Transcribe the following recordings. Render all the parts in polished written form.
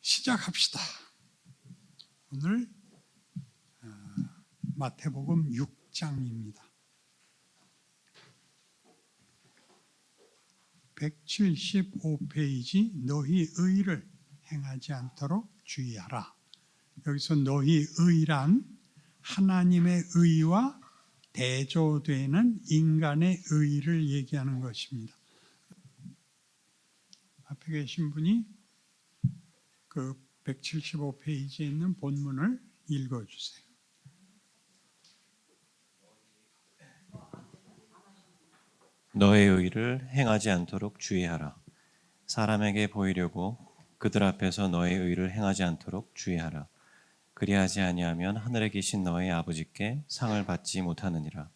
시작합시다. 오늘 마태복음 6장입니다. 175페이지 너희 의를 행하지 않도록 주의하라. 여기서 너희 의란 하나님의 의와 대조되는 인간의 의를 얘기하는 것입니다. 앞에 계신 분이 그 175페이지에 있는 본문을 읽어주세요. 너의 의를 행하지 않도록 주의하라. 사람에게 보이려고 그들 앞에서 너의 의를 행하지 않도록 주의하라. 그리하지 아니하면 하늘에 계신 너의 아버지께 상을 받지 못하느니라.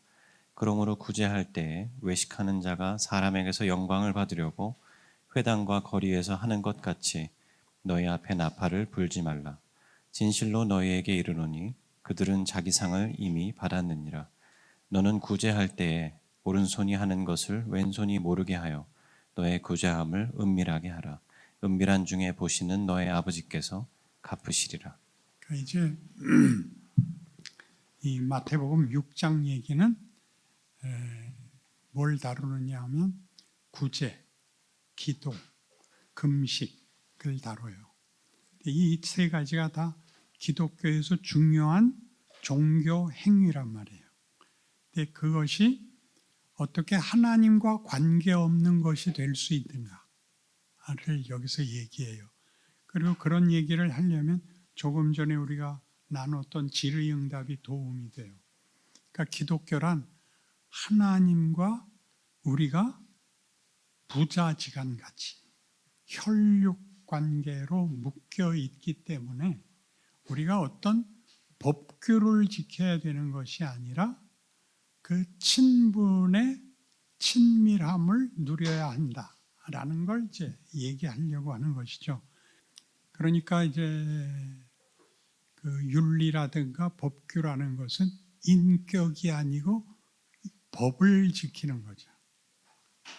그러므로 구제할 때에 외식하는 자가 사람에게서 영광을 받으려고 회당과 거리에서 하는 것 같이 너희 앞에 나팔을 불지 말라. 진실로 너희에게 이르노니 그들은 자기 상을 이미 받았느니라. 너는 구제할 때에 오른손이 하는 것을 왼손이 모르게 하여 너의 구제함을 은밀하게 하라. 은밀한 중에 보시는 너의 아버지께서 갚으시리라. 그러니까 이제 이 마태복음 6장 얘기는 뭘 다루느냐 하면 구제, 기도, 금식을 다뤄요. 이 세 가지가 다 기독교에서 중요한 종교 행위란 말이에요. 근데 그것이 어떻게 하나님과 관계없는 것이 될 수 있는가를 여기서 얘기해요. 그리고 그런 얘기를 하려면 조금 전에 우리가 나눴던 질의응답이 도움이 돼요. 그러니까 기독교란 하나님과 우리가 부자지간같이 혈육 관계로 묶여 있기 때문에 우리가 어떤 법규를 지켜야 되는 것이 아니라 그 친분의 친밀함을 누려야 한다라는 걸 이제 얘기하려고 하는 것이죠. 그러니까 이제 그 윤리라든가 법규라는 것은 인격이 아니고 법을 지키는 거죠.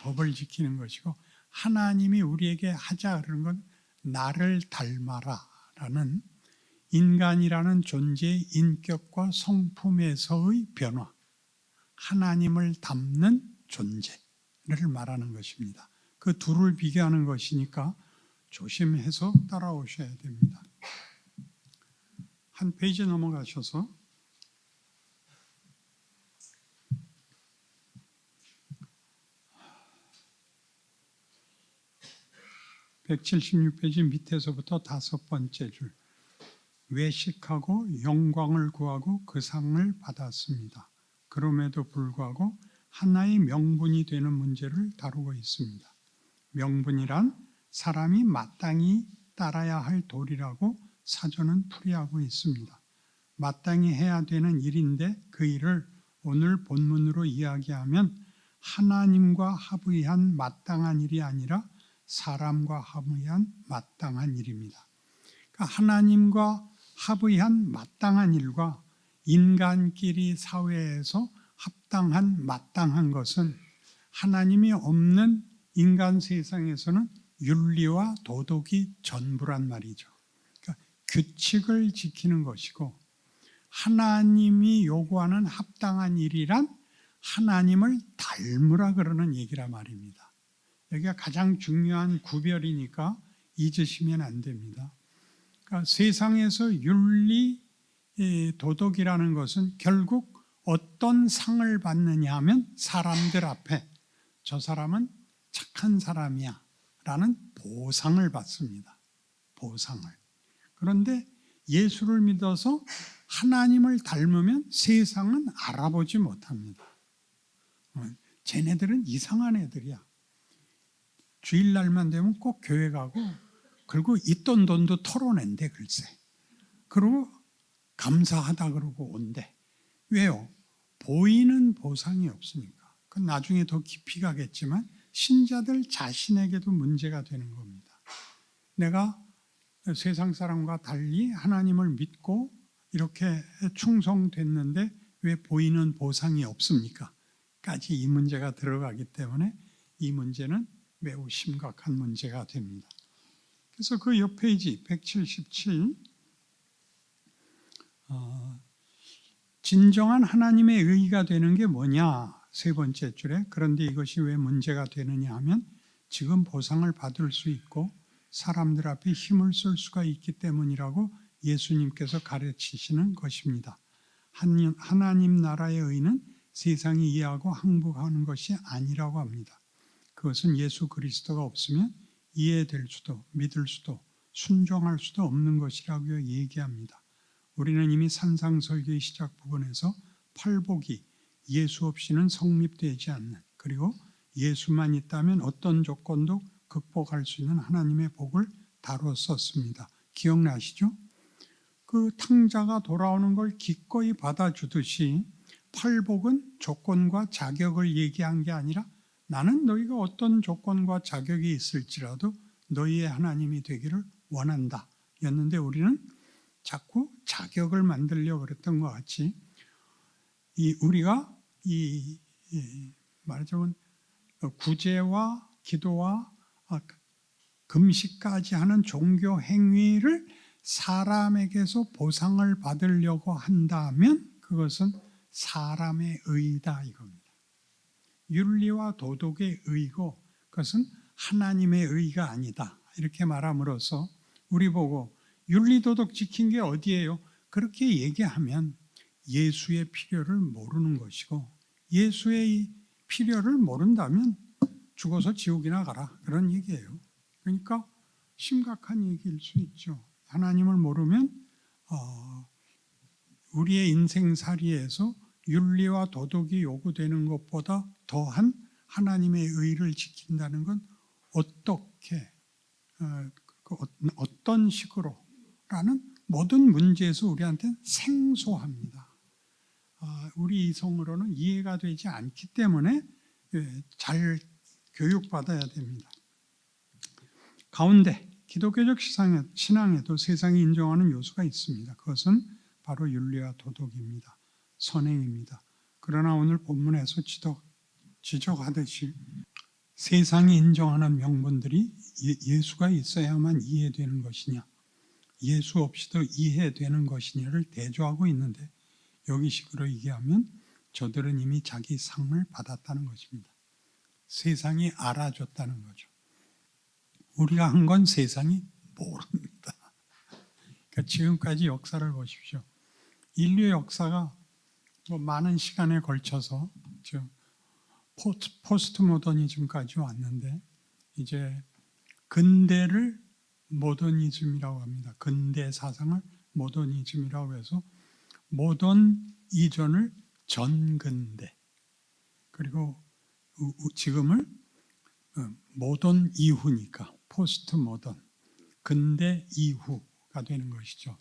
법을 지키는 것이고 하나님이 우리에게 하자 그러는 건 나를 닮아라라는 인간이라는 존재의 인격과 성품에서의 변화, 하나님을 닮는 존재를 말하는 것입니다. 그 둘을 비교하는 것이니까 조심해서 따라오셔야 됩니다. 한 페이지 넘어가셔서 176페이지 밑에서부터 5번째 줄. 외식하고 영광을 구하고 그 상을 받았습니다. 그럼에도 불구하고 하나의 명분이 되는 문제를 다루고 있습니다. 명분이란 사람이 마땅히 따라야 할 도리라고 사전은 풀이하고 있습니다. 마땅히 해야 되는 일인데 그 일을 오늘 본문으로 이야기하면 하나님과 합의한 마땅한 일이 아니라 사람과 합의한 마땅한 일입니다. 그러니까 하나님과 합의한 마땅한 일과 인간끼리 사회에서 합당한 마땅한 것은 하나님이 없는 인간 세상에서는 윤리와 도덕이 전부란 말이죠. 그러니까 규칙을 지키는 것이고 하나님이 요구하는 합당한 일이란 하나님을 닮으라 그러는 얘기란 말입니다. 여기가 가장 중요한 구별이니까 잊으시면 안 됩니다. 그러니까 세상에서 윤리, 도덕이라는 것은 결국 어떤 상을 받느냐 하면 사람들 앞에 저 사람은 착한 사람이야 라는 보상을 받습니다. 보상을. 그런데 예수를 믿어서 하나님을 닮으면 세상은 알아보지 못합니다. 쟤네들은 이상한 애들이야. 주일날만 되면 꼭 교회 가고 그리고 있던 돈도 털어낸대 글쎄. 그리고 감사하다 그러고 온대. 왜요? 보이는 보상이 없으니까. 그건 나중에 더 깊이 가겠지만 신자들 자신에게도 문제가 되는 겁니다. 내가 세상 사람과 달리 하나님을 믿고 이렇게 충성됐는데 왜 보이는 보상이 없습니까? 까지 이 문제가 들어가기 때문에 이 문제는 매우 심각한 문제가 됩니다. 그래서 그 옆 페이지 177 진정한 하나님의 의가 되는 게 뭐냐? 세 번째 줄에 그런데 이것이 왜 문제가 되느냐 하면 지금 보상을 받을 수 있고 사람들 앞에 힘을 쓸 수가 있기 때문이라고 예수님께서 가르치시는 것입니다. 하나님 나라의 의는 세상이 이해하고 항복하는 것이 아니라고 합니다. 그것은 예수 그리스도가 없으면 이해될 수도 믿을 수도 순종할 수도 없는 것이라고 얘기합니다. 우리는 이미 산상설교의 시작 부분에서 팔복이 예수 없이는 성립되지 않는, 그리고 예수만 있다면 어떤 조건도 극복할 수 있는 하나님의 복을 다뤘었습니다. 기억나시죠? 그 탕자가 돌아오는 걸 기꺼이 받아주듯이 팔복은 조건과 자격을 얘기한 게 아니라 나는 너희가 어떤 조건과 자격이 있을지라도 너희의 하나님이 되기를 원한다 였는데, 우리는 자꾸 자격을 만들려고 그랬던 것 같이 우리가 말하자면 구제와 기도와 금식까지 하는 종교 행위를 사람에게서 보상을 받으려고 한다면 그것은 사람의 의다 이겁니다. 윤리와 도덕의 의고 그것은 하나님의 의가 아니다 이렇게 말함으로써 우리 보고 윤리도덕 지킨 게 어디예요? 그렇게 얘기하면 예수의 필요를 모르는 것이고, 예수의 필요를 모른다면 죽어서 지옥이나 가라 그런 얘기예요. 그러니까 심각한 얘기일 수 있죠. 하나님을 모르면 우리의 인생살이에서 윤리와 도덕이 요구되는 것보다 더한 하나님의 의를 지킨다는 건 어떻게 어떤 식으로 라는 모든 문제에서 우리한테는 생소합니다. 우리 이성으로는 이해가 되지 않기 때문에 잘 교육받아야 됩니다. 가운데 기독교적 신앙에도 세상이 인정하는 요소가 있습니다. 그것은 바로 윤리와 도덕입니다. 선행입니다. 그러나 오늘 본문에서 지적하듯이 세상이 인정하는 명분들이 예수가 있어야만 이해되는 것이냐, 예수 없이도 이해되는 것이냐를 대조하고 있는데, 여기식으로 얘기하면 저들은 이미 자기 상을 받았다는 것입니다. 세상이 알아줬다는 거죠. 우리가 한 건 세상이 모릅니다. 그러니까 지금까지 역사를 보십시오. 인류의 역사가 많은 시간에 걸쳐서 지금 포스트 모더니즘까지 왔는데, 이제 근대를 모더니즘이라고 합니다. 근대 사상을 모더니즘이라고 해서 모던 이전을 전근대, 그리고 지금을 모던 이후니까 포스트 모던, 근대 이후가 되는 것이죠.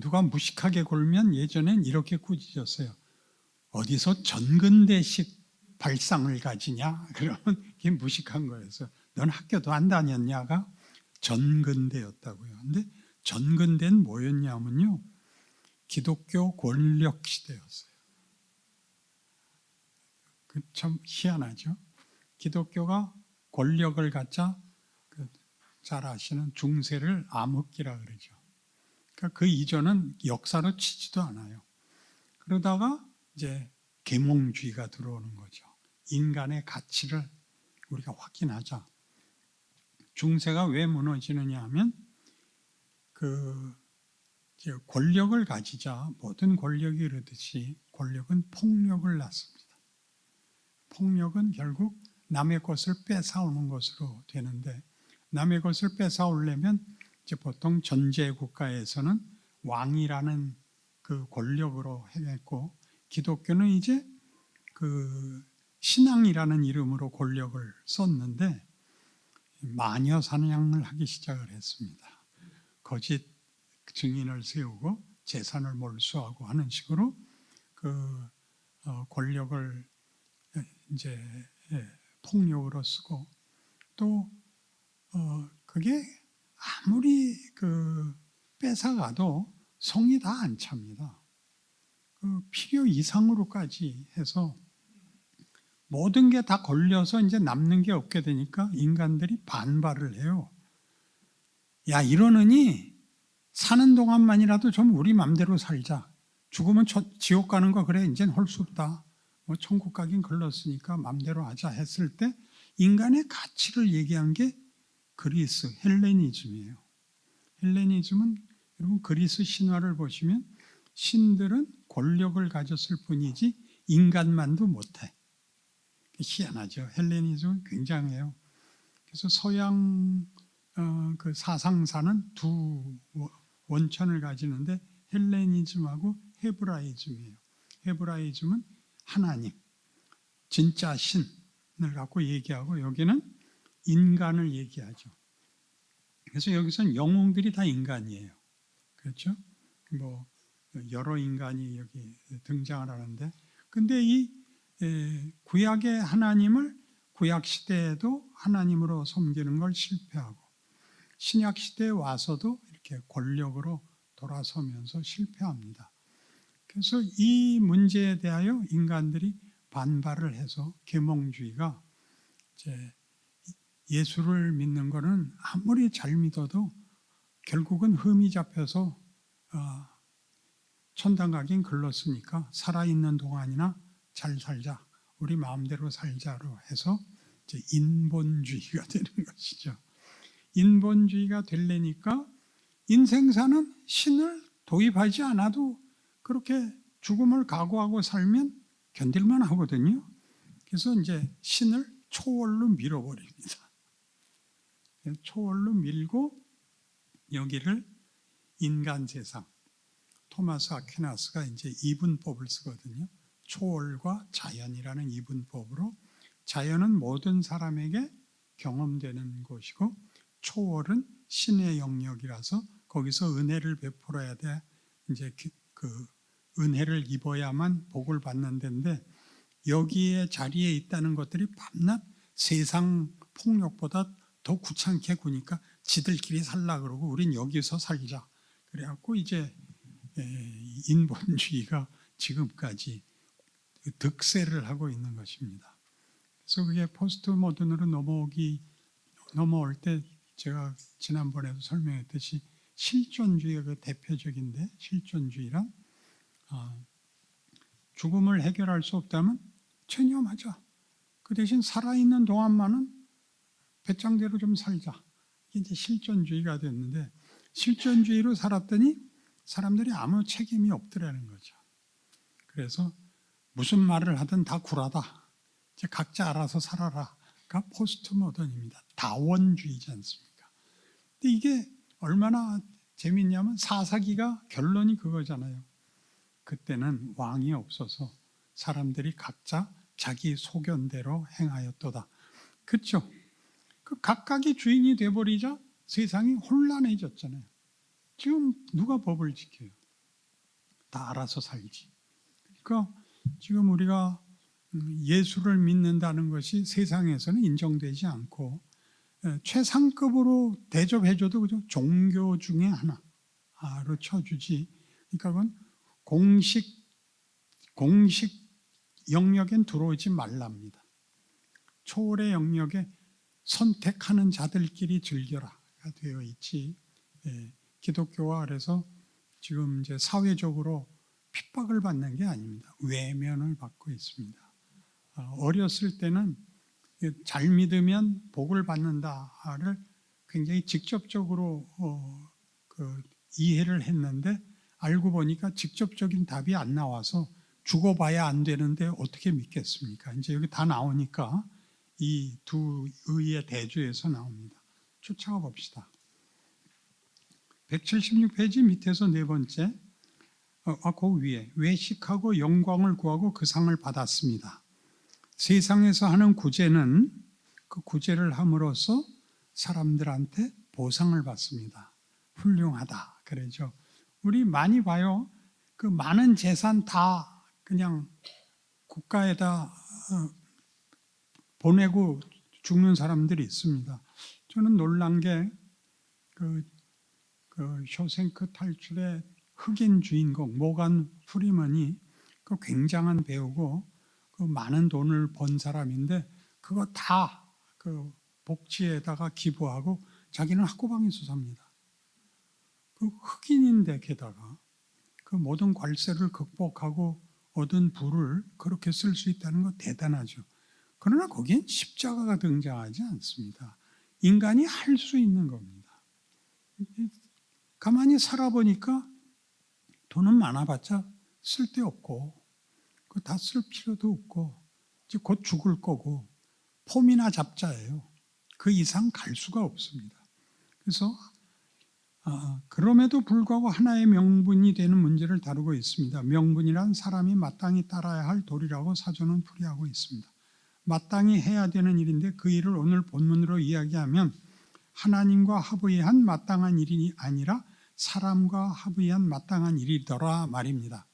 누가 무식하게 굴면 예전엔 이렇게 꾸짖었어요. 어디서 전근대식 발상을 가지냐? 그러면 이게 무식한 거였어요. 넌 학교도 안 다녔냐가 전근대였다고요. 근데 전근대는 뭐였냐면요, 기독교 권력 시대였어요. 참 희한하죠. 기독교가 권력을 갖자 잘 아시는 중세를 암흑기라 그러죠. 그러니까 그 이전은 역사로 치지도 않아요. 그러다가 이제 계몽주의가 들어오는 거죠. 인간의 가치를 우리가 확인하자. 중세가 왜 무너지느냐 하면 권력을 가지자 모든 권력이 이르듯이 권력은 폭력을 낳습니다. 폭력은 결국 남의 것을 뺏어오는 것으로 되는데, 남의 것을 뺏어오려면 이제 보통 전제 국가에서는 왕이라는 그 권력으로 해냈고, 기독교는 이제 신앙이라는 이름으로 권력을 썼는데 마녀 사냥을 하기 시작을 했습니다. 거짓 증인을 세우고 재산을 몰수하고 하는 식으로 권력을 이제 폭력으로 쓰고, 또 그게 아무리 뺏어가도 성이 다 안 찹니다. 필요 이상으로까지 해서 모든 게 다 걸려서 이제 남는 게 없게 되니까 인간들이 반발을 해요. 야, 이러느니 사는 동안만이라도 좀 우리 맘대로 살자. 죽으면 지옥 가는 거 그래 이젠 할 수 없다. 뭐 천국 가긴 걸렀으니까 맘대로 하자 했을 때 인간의 가치를 얘기한 게 그리스 헬레니즘이에요. 헬레니즘은 여러분 그리스 신화를 보시면 신들은 권력을 가졌을 뿐이지 인간만도 못해. 희한하죠. 헬레니즘은 굉장해요. 그래서 서양 그 사상사는 두 원천을 가지는데 헬레니즘하고 헤브라이즘이에요. 헤브라이즘은 하나님, 진짜 신을 갖고 얘기하고 여기는 인간을 얘기하죠. 그래서 여기서는 영웅들이 다 인간이에요. 그렇죠? 뭐 여러 인간이 여기 등장을 하는데 근데 이 구약의 하나님을 구약 시대에도 하나님으로 섬기는 걸 실패하고 신약 시대에 와서도 이렇게 권력으로 돌아서면서 실패합니다. 그래서 이 문제에 대하여 인간들이 반발을 해서 계몽주의가 이제 예수를 믿는 거는 아무리 잘 믿어도 결국은 흠이 잡혀서 천당 가긴 글렀으니까 살아있는 동안이나 잘 살자, 우리 마음대로 살자로 해서 이제 인본주의가 되는 것이죠. 인본주의가 되려니까 인생사는 신을 도입하지 않아도 그렇게 죽음을 각오하고 살면 견딜만 하거든요. 그래서 이제 신을 초월로 밀어버립니다. 초월로 밀고 여기를 인간 세상, 토마스 아퀴나스가 이제 이분법을 쓰거든요. 초월과 자연이라는 이분법으로 자연은 모든 사람에게 경험되는 것이고 초월은 신의 영역이라서 거기서 은혜를 베풀어야 돼. 이제 그 은혜를 입어야만 복을 받는 데인데 여기에 자리에 있다는 것들이 밤낮 세상 폭력보다 더 귀찮게 구니까 지들끼리 살라 그러고 우린 여기서 살자. 그래갖고 이제 인본주의가 지금까지 득세를 하고 있는 것입니다. 그래서 그게 포스트 모던으로 넘어올 때 제가 지난번에도 설명했듯이 실존주의가 그 대표적인데 실존주의란 죽음을 해결할 수 없다면 체념하자. 그 대신 살아있는 동안만은 배짱대로 좀 살자. 이게 이제 실존주의가 됐는데 실존주의로 살았더니 사람들이 아무 책임이 없더라는 거죠. 그래서 무슨 말을 하든 다 굴하다. 이제 각자 알아서 살아라가 포스트 모던입니다. 다원주의지 않습니까? 근데 이게 얼마나 재밌냐면 사사기가 결론이 그거잖아요. 그때는 왕이 없어서 사람들이 각자 자기 소견대로 행하였도다. 그렇죠? 그 각각이 주인이 돼버리자 세상이 혼란해졌잖아요. 지금 누가 법을 지켜요? 다 알아서 살지. 그러니까 지금 우리가 예수를 믿는다는 것이 세상에서는 인정되지 않고 최상급으로 대접해줘도 그저 종교 중에 하나로 쳐주지. 그러니까 그건 공식 영역엔 들어오지 말랍니다. 초월의 영역에 선택하는 자들끼리 즐겨라가 되어 있지. 기독교와 그래서 지금 이제 사회적으로 핍박을 받는 게 아닙니다. 외면을 받고 있습니다. 어렸을 때는 잘 믿으면 복을 받는다를 굉장히 직접적으로 이해를 했는데 알고 보니까 직접적인 답이 안 나와서 죽어봐야 안 되는데 어떻게 믿겠습니까? 이제 여기 다 나오니까 이 두 의의 대조에서 나옵니다. 쫓아가 봅시다. 176페이지 밑에서 네 번째, 그 위에 외식하고 영광을 구하고 그 상을 받았습니다. 세상에서 하는 구제는 그 구제를 함으로써 사람들한테 보상을 받습니다. 훌륭하다 그러죠. 우리 많이 봐요. 그 많은 재산 다 그냥 국가에다 보내고 죽는 사람들이 있습니다. 저는 놀란 게 그 쇼생크 탈출의 흑인 주인공 모간 프리먼이 그 굉장한 배우고 그 많은 돈을 번 사람인데 그거 다 그 복지에다가 기부하고 자기는 학고방에서 삽니다. 그 흑인인데 게다가 그 모든 관세를 극복하고 얻은 부를 그렇게 쓸 수 있다는 거 대단하죠. 그러나 거기엔 십자가가 등장하지 않습니다. 인간이 할 수 있는 겁니다. 가만히 살아보니까 돈은 많아봤자 쓸데없고 다 쓸 필요도 없고 이제 곧 죽을 거고 폼이나 잡자예요. 그 이상 갈 수가 없습니다. 그래서 그럼에도 불구하고 하나의 명분이 되는 문제를 다루고 있습니다. 명분이란 사람이 마땅히 따라야 할 도리라고 사전은 풀이하고 있습니다. 마땅히 해야 되는 일인데 그 일을 오늘 본문으로 이야기하면 하나님과 합의한 마땅한 일이 아니라 사람과 합의한 마땅한 일이더라 말입니다.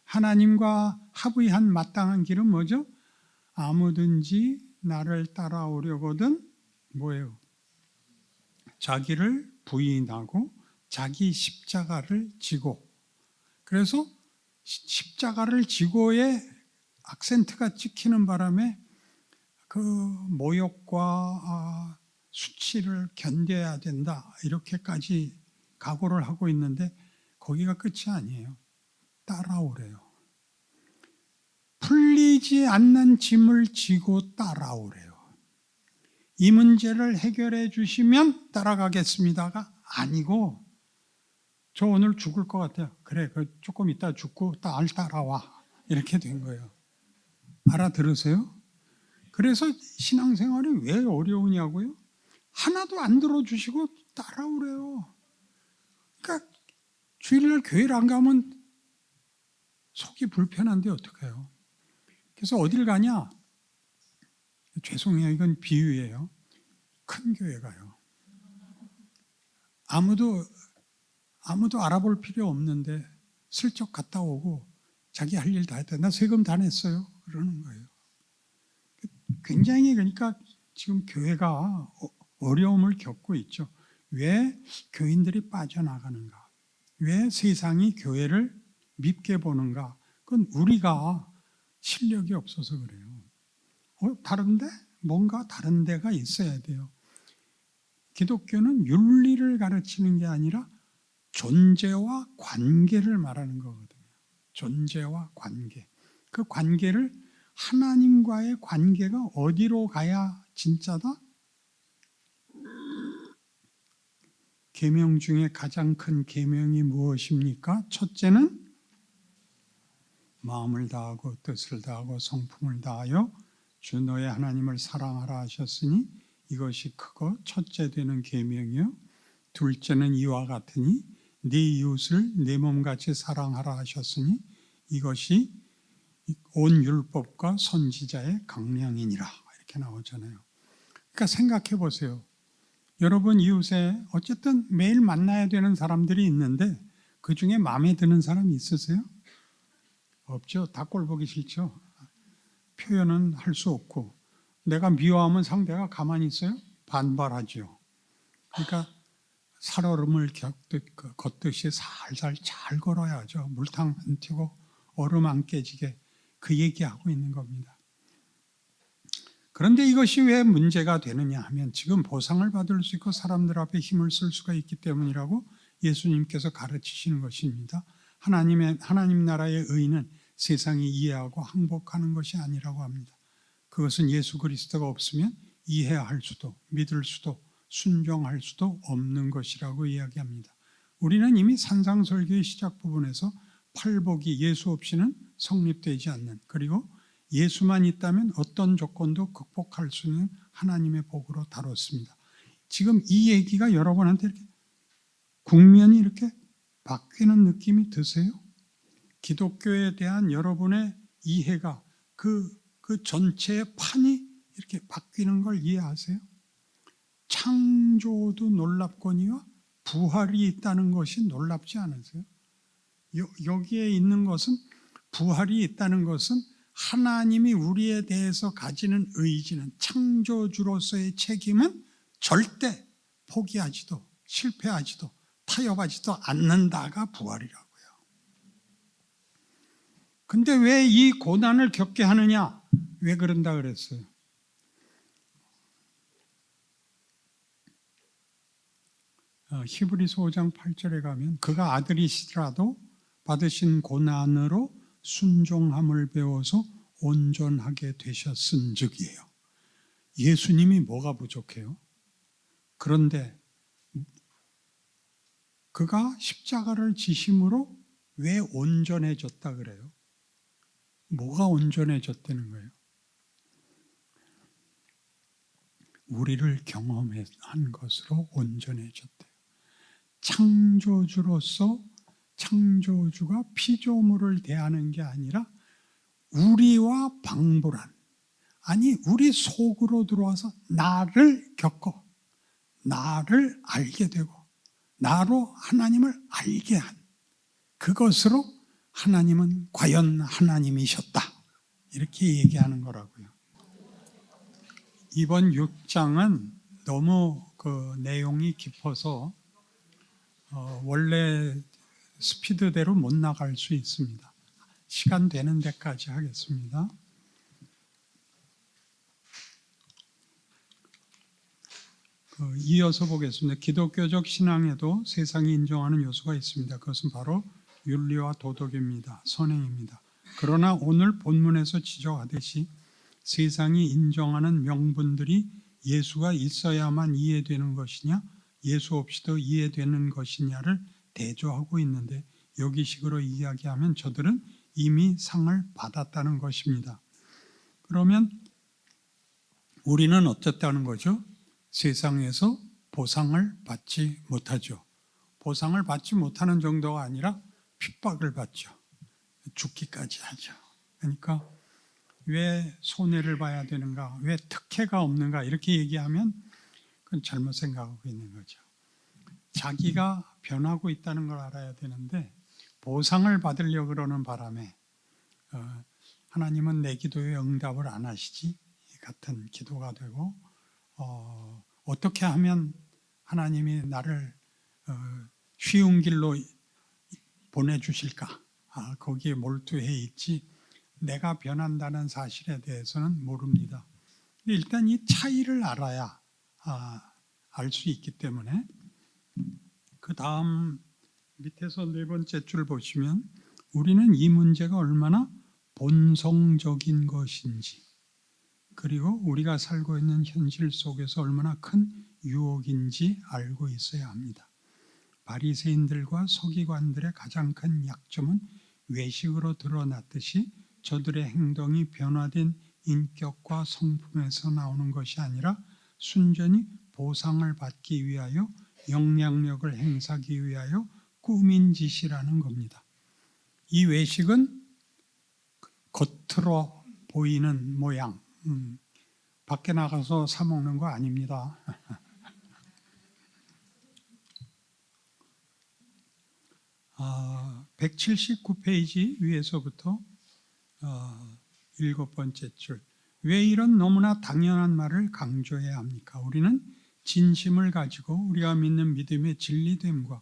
하나님과 합의한 마땅한 길은 뭐죠? 아무든지 나를 따라오려거든 뭐예요? 자기를 부인하고 자기 십자가를 지고, 그래서 십자가를 지고의 악센트가 찍히는 바람에 그 모욕과 수치를 견뎌야 된다 이렇게까지 각오를 하고 있는데 거기가 끝이 아니에요. 따라오래요. 풀리지 않는 짐을 지고 따라오래요. 이 문제를 해결해 주시면 따라가겠습니다가 아니고 저 오늘 죽을 것 같아요. 그래, 조금 이따 죽고 날 따라와. 이렇게 된 거예요. 알아들으세요? 그래서 신앙생활이 왜 어려우냐고요? 하나도 안 들어주시고 따라오래요. 그러니까 주일날 교회를 안 가면 속이 불편한데 어떡해요? 그래서 어딜 가냐? 죄송해요. 이건 비유예요. 큰 교회 가요. 아무도 알아볼 필요 없는데 슬쩍 갔다 오고 자기 할 일 다 했다. 나 세금 다 냈어요. 그러는 거예요. 굉장히 그러니까 지금 교회가 어려움을 겪고 있죠. 왜 교인들이 빠져나가는가? 왜 세상이 교회를 밉게 보는가? 그건 우리가 실력이 없어서 그래요. 다른데? 뭔가 다른 데가 있어야 돼요. 기독교는 윤리를 가르치는 게 아니라 존재와 관계를 말하는 거거든요. 존재와 관계. 그 관계를 하나님과의 관계가 어디로 가야 진짜다? 계명 중에 가장 큰 계명이 무엇입니까? 첫째는 마음을 다하고 뜻을 다하고 성품을 다하여 주 너의 하나님을 사랑하라 하셨으니 이것이 크고 첫째 되는 계명이요. 둘째는 이와 같으니 네 이웃을 내 몸같이 사랑하라 하셨으니 이것이 온 율법과 선지자의 강령이니라. 이렇게 나오잖아요. 그러니까 생각해 보세요. 여러분 이웃에 어쨌든 매일 만나야 되는 사람들이 있는데 그 중에 마음에 드는 사람이 있으세요? 없죠. 다 꼴 보기 싫죠. 표현은 할 수 없고 내가 미워하면 상대가 가만히 있어요? 반발하죠. 그러니까 살얼음을 걷듯이 살살 잘 걸어야죠. 물탕 안 튀고 얼음 안 깨지게 그 얘기하고 있는 겁니다. 그런데 이것이 왜 문제가 되느냐 하면 지금 보상을 받을 수 있고 사람들 앞에 힘을 쓸 수가 있기 때문이라고 예수님께서 가르치시는 것입니다. 하나님 나라의 의는 세상이 이해하고 항복하는 것이 아니라고 합니다. 그것은 예수 그리스도가 없으면 이해할 수도 믿을 수도 순종할 수도 없는 것이라고 이야기합니다. 우리는 이미 산상설교의 시작 부분에서 팔복이 예수 없이는 성립되지 않는, 그리고 예수만 있다면 어떤 조건도 극복할 수 있는 하나님의 복으로 다뤘습니다. 지금 이 얘기가 여러분한테 이렇게 국면이 이렇게 바뀌는 느낌이 드세요? 기독교에 대한 여러분의 이해가 그 전체의 판이 이렇게 바뀌는 걸 이해하세요? 창조도 놀랍거니와 부활이 있다는 것이 놀랍지 않으세요? 여기에 있는 것은, 부활이 있다는 것은 하나님이 우리에 대해서 가지는 의지는, 창조주로서의 책임은 절대 포기하지도 실패하지도 타협하지도 않는다가 부활이라고요. 근데 왜 이 고난을 겪게 하느냐? 왜 그런다 그랬어요? 히브리서 5장 8절에 가면 그가 아들이시더라도 받으신 고난으로 순종함을 배워서 온전하게 되셨은즉이에요. 예수님이 뭐가 부족해요? 그런데 그가 십자가를 지심으로 왜 온전해졌다 그래요? 뭐가 온전해졌다는 거예요? 우리를 경험한 것으로 온전해졌대요. 창조주로서 창조주가 피조물을 대하는 게 아니라 우리와 방불한, 아니 우리 속으로 들어와서 나를 겪어 나를 알게 되고 나로 하나님을 알게 한 그것으로 하나님은 과연 하나님이셨다 이렇게 얘기하는 거라고요. 이번 6장은 너무 그 내용이 깊어서 원래 스피드대로 못 나갈 수 있습니다. 시간 되는 데까지 하겠습니다. 이어서 보겠습니다. 기독교적 신앙에도 세상이 인정하는 요소가 있습니다. 그것은 바로 윤리와 도덕입니다. 선행입니다. 그러나 오늘 본문에서 지적하듯이 세상이 인정하는 명분들이 예수가 있어야만 이해되는 것이냐, 예수 없이도 이해되는 것이냐를 대조하고 있는데 여기식으로 이야기하면 저들은 이미 상을 받았다는 것입니다. 그러면 우리는 어떻다는 거죠? 세상에서 보상을 받지 못하죠. 보상을 받지 못하는 정도가 아니라 핍박을 받죠. 죽기까지 하죠. 그러니까 왜 손해를 봐야 되는가? 왜 특혜가 없는가? 이렇게 얘기하면 그건 잘못 생각하고 있는 거죠. 자기가 변하고 있다는 걸 알아야 되는데 보상을 받으려고 그러는 바람에 하나님은 내 기도에 응답을 안 하시지 같은 기도가 되고 어떻게 하면 하나님이 나를 쉬운 길로 보내주실까? 거기에 몰두해 있지 내가 변한다는 사실에 대해서는 모릅니다. 일단 이 차이를 알아야 알 수 있기 때문에 그 다음 밑에서 네 번째 줄 보시면 우리는 이 문제가 얼마나 본성적인 것인지 그리고 우리가 살고 있는 현실 속에서 얼마나 큰 유혹인지 알고 있어야 합니다. 바리새인들과 서기관들의 가장 큰 약점은 외식으로 드러났듯이 저들의 행동이 변화된 인격과 성품에서 나오는 것이 아니라 순전히 보상을 받기 위하여 영향력을 행사하기 위하여 꾸민 짓이라는 겁니다. 이 외식은 겉으로 보이는 모양, 밖에 나가서 사 먹는 거 아닙니다. 179페이지 위에서부터 7번째 줄. 왜 이런 너무나 당연한 말을 강조해야 합니까? 우리는 진심을 가지고 우리가 믿는 믿음의 진리됨과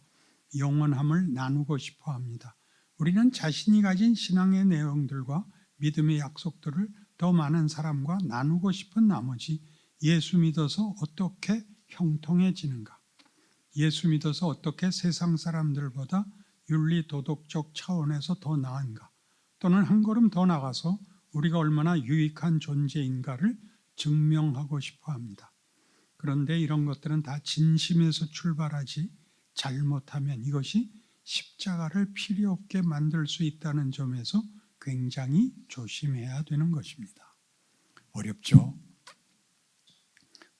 영원함을 나누고 싶어 합니다. 우리는 자신이 가진 신앙의 내용들과 믿음의 약속들을 더 많은 사람과 나누고 싶은 나머지 예수 믿어서 어떻게 형통해지는가? 예수 믿어서 어떻게 세상 사람들보다 윤리 도덕적 차원에서 더 나은가? 또는 한 걸음 더 나가서 우리가 얼마나 유익한 존재인가를 증명하고 싶어 합니다. 그런데 이런 것들은 다 진심에서 출발하지 잘못하면 이것이 십자가를 필요 없게 만들 수 있다는 점에서 굉장히 조심해야 되는 것입니다. 어렵죠?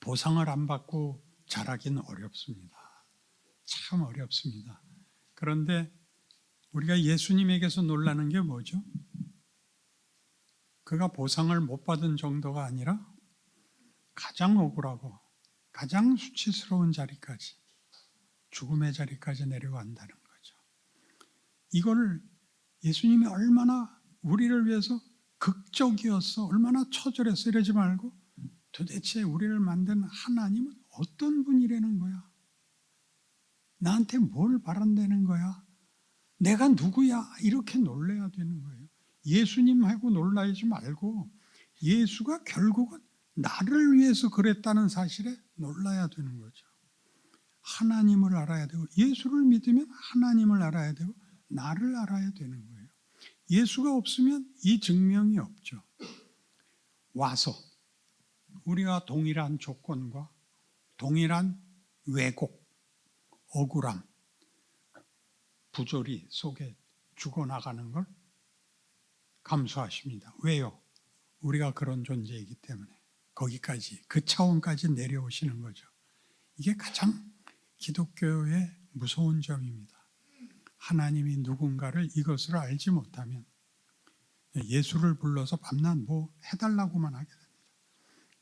보상을 안 받고 자라기는 어렵습니다. 참 어렵습니다. 그런데 우리가 예수님에게서 놀라는 게 뭐죠? 그가 보상을 못 받은 정도가 아니라 가장 억울하고 가장 수치스러운 자리까지, 죽음의 자리까지 내려간다는 거죠. 이걸 예수님이 얼마나 우리를 위해서 극적이었어, 얼마나 처절했어 이러지 말고 도대체 우리를 만든 하나님은 어떤 분이라는 거야? 나한테 뭘 바란다는 거야? 내가 누구야? 이렇게 놀라야 되는 거예요. 예수님하고 놀라지 말고 예수가 결국은 나를 위해서 그랬다는 사실에 놀라야 되는 거죠. 하나님을 알아야 되고, 예수를 믿으면 하나님을 알아야 되고 나를 알아야 되는 거예요. 예수가 없으면 이 증명이 없죠. 와서 우리가 동일한 조건과 동일한 왜곡, 억울함, 부조리 속에 죽어나가는 걸 감수하십니다. 왜요? 우리가 그런 존재이기 때문에 거기까지, 그 차원까지 내려오시는 거죠. 이게 가장 기독교의 무서운 점입니다. 하나님이 누군가를 이것을 알지 못하면 예수를 불러서 밤낮 뭐 해달라고만 하게 됩니다.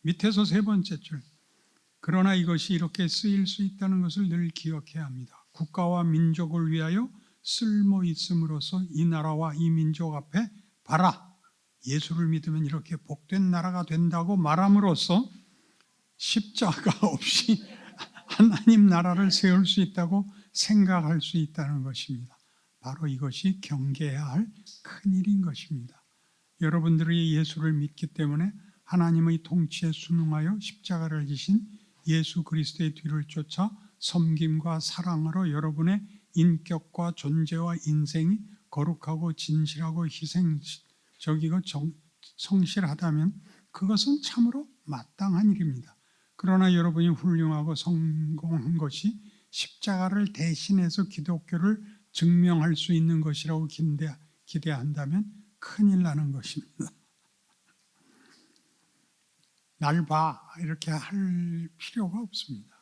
밑에서 세 번째 줄, 그러나 이것이 이렇게 쓰일 수 있다는 것을 늘 기억해야 합니다. 국가와 민족을 위하여 쓸모 있음으로써 이 나라와 이 민족 앞에 봐라, 예수를 믿으면 이렇게 복된 나라가 된다고 말함으로써 십자가 없이 하나님 나라를 세울 수 있다고 생각할 수 있다는 것입니다. 바로 이것이 경계해야 할 큰일인 것입니다. 여러분들이 예수를 믿기 때문에 하나님의 통치에 순응하여 십자가를 지신 예수 그리스도의 뒤를 쫓아 섬김과 사랑으로 여러분의 인격과 존재와 인생이 거룩하고 진실하고 희생적이고 성실하다면 그것은 참으로 마땅한 일입니다. 그러나 여러분이 훌륭하고 성공한 것이 십자가를 대신해서 기독교를 증명할 수 있는 것이라고 기대한다면 큰일 나는 것입니다. 날 봐, 이렇게 할 필요가 없습니다.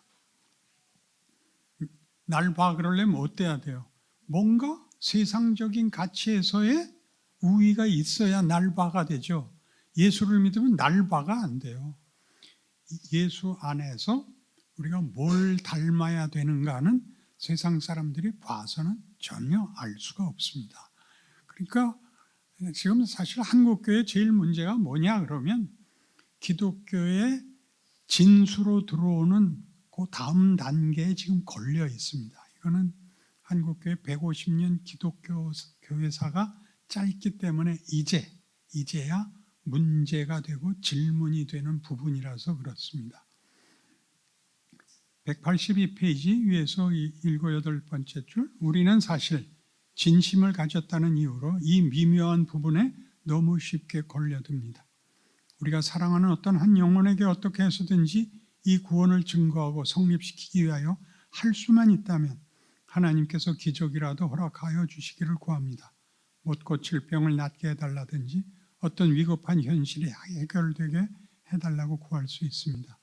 날 봐 그러려면 어때야 돼요? 뭔가 세상적인 가치에서의 우위가 있어야 날 봐가 되죠. 예수를 믿으면 날 봐가 안 돼요. 예수 안에서 우리가 뭘 닮아야 되는가는 세상 사람들이 봐서는 전혀 알 수가 없습니다. 그러니까 지금 사실 한국교회 제일 문제가 뭐냐 그러면 기독교의 진수로 들어오는 그 다음 단계에 지금 걸려 있습니다. 이거는 한국교회 150년 기독교 교회사가 짧기 때문에 이제야 문제가 되고 질문이 되는 부분이라서 그렇습니다. 182페이지 위에서 7, 8번째 줄, 우리는 사실 진심을 가졌다는 이유로 이 미묘한 부분에 너무 쉽게 걸려듭니다. 우리가 사랑하는 어떤 한 영혼에게 어떻게 해서든지 이 구원을 증거하고 성립시키기 위하여 할 수만 있다면 하나님께서 기적이라도 허락하여 주시기를 구합니다. 못 고칠 병을 낫게 해달라든지 어떤 위급한 현실이 해결되게 해달라고 구할 수 있습니다.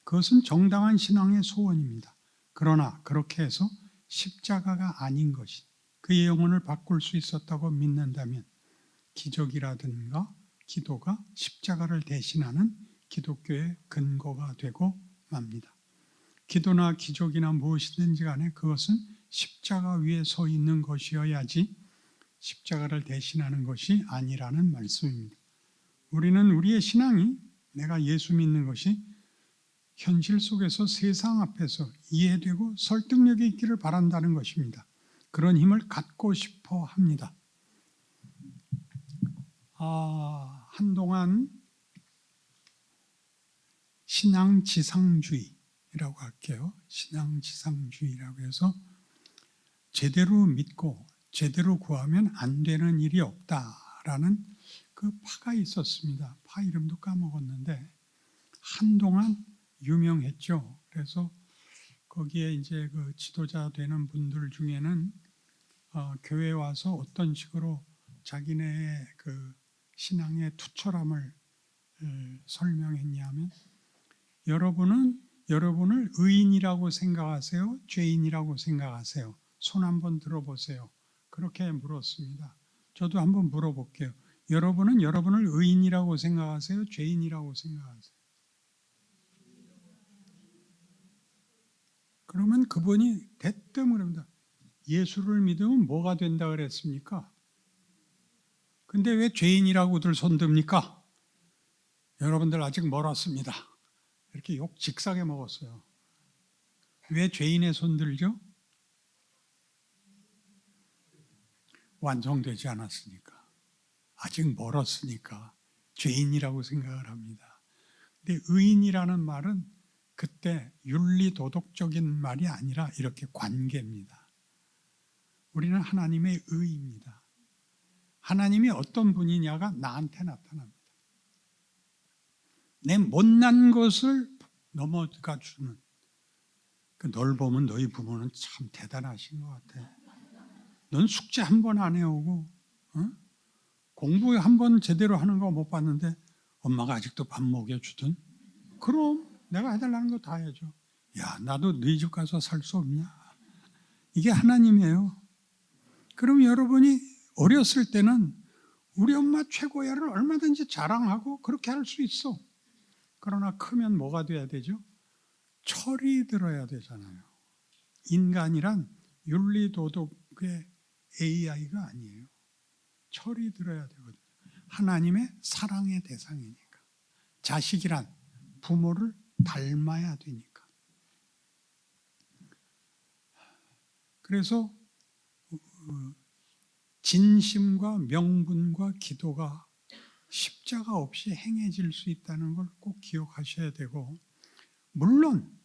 그것은 정당한 신앙의 소원입니다. 그러나 그렇게 해서 십자가가 아닌 것이 그의 영혼을 바꿀 수 있었다고 믿는다면 기적이라든가 기도가 십자가를 대신하는 기독교의 근거가 되고 맙니다. 기도나 기적이나 무엇이든지 간에 그것은 십자가 위에 서 있는 것이어야지 십자가를 대신하는 것이 아니라는 말씀입니다. 우리는 우리의 신앙이, 내가 예수 믿는 것이 현실 속에서 세상 앞에서 이해되고 설득력이 있기를 바란다는 것입니다. 그런 힘을 갖고 싶어 합니다. 한동안 신앙지상주의라고 할게요. 신앙지상주의라고 해서 제대로 믿고 제대로 구하면 안 되는 일이 없다라는 그 파가 있었습니다. 파 이름도 까먹었는데 한동안 유명했죠. 그래서 거기에 이제 그 지도자 되는 분들 중에는 교회 와서 어떤 식으로 자기네의 그 신앙의 투철함을 설명했냐면, 여러분을 의인이라고 생각하세요? 죄인이라고 생각하세요? 손 한번 들어보세요. 그렇게 물었습니다. 저도 한번 물어볼게요. 여러분은 여러분을 의인이라고 생각하세요? 죄인이라고 생각하세요? 그러면 그분이 대뜸 그럽니다. 예수를 믿으면 뭐가 된다 그랬습니까? 근데 왜 죄인이라고들 손듭니까? 여러분들 아직 멀었습니다. 이렇게 욕 직사게 먹었어요. 왜 죄인의 손들죠? 완성되지 않았으니까. 아직 멀었으니까 죄인이라고 생각을 합니다. 근데 의인이라는 말은 그때 윤리도덕적인 말이 아니라 이렇게 관계입니다. 우리는 하나님의 의입니다. 하나님이 어떤 분이냐가 나한테 나타납니다. 내 못난 것을 넘어가 주는. 널 보면 너희 부모는 참 대단하신 것 같아. 넌 숙제 한 번 안 해오고 공부 한 번 제대로 하는 거 못 봤는데 엄마가 아직도 밥 먹여주든? 그럼 내가 해달라는 거 다 해줘. 야, 나도 너희 집 가서 살 수 없냐? 이게 하나님이에요. 그럼 여러분이 어렸을 때는 우리 엄마 최고야를 얼마든지 자랑하고 그렇게 할 수 있어. 그러나 크면 뭐가 돼야 되죠? 철이 들어야 되잖아요. 인간이란 윤리도덕의 AI가 아니에요. 철이 들어야 되거든요. 하나님의 사랑의 대상이니까. 자식이란 부모를 닮아야 되니까. 그래서 진심과 명분과 기도가 십자가 없이 행해질 수 있다는 걸 꼭 기억하셔야 되고, 물론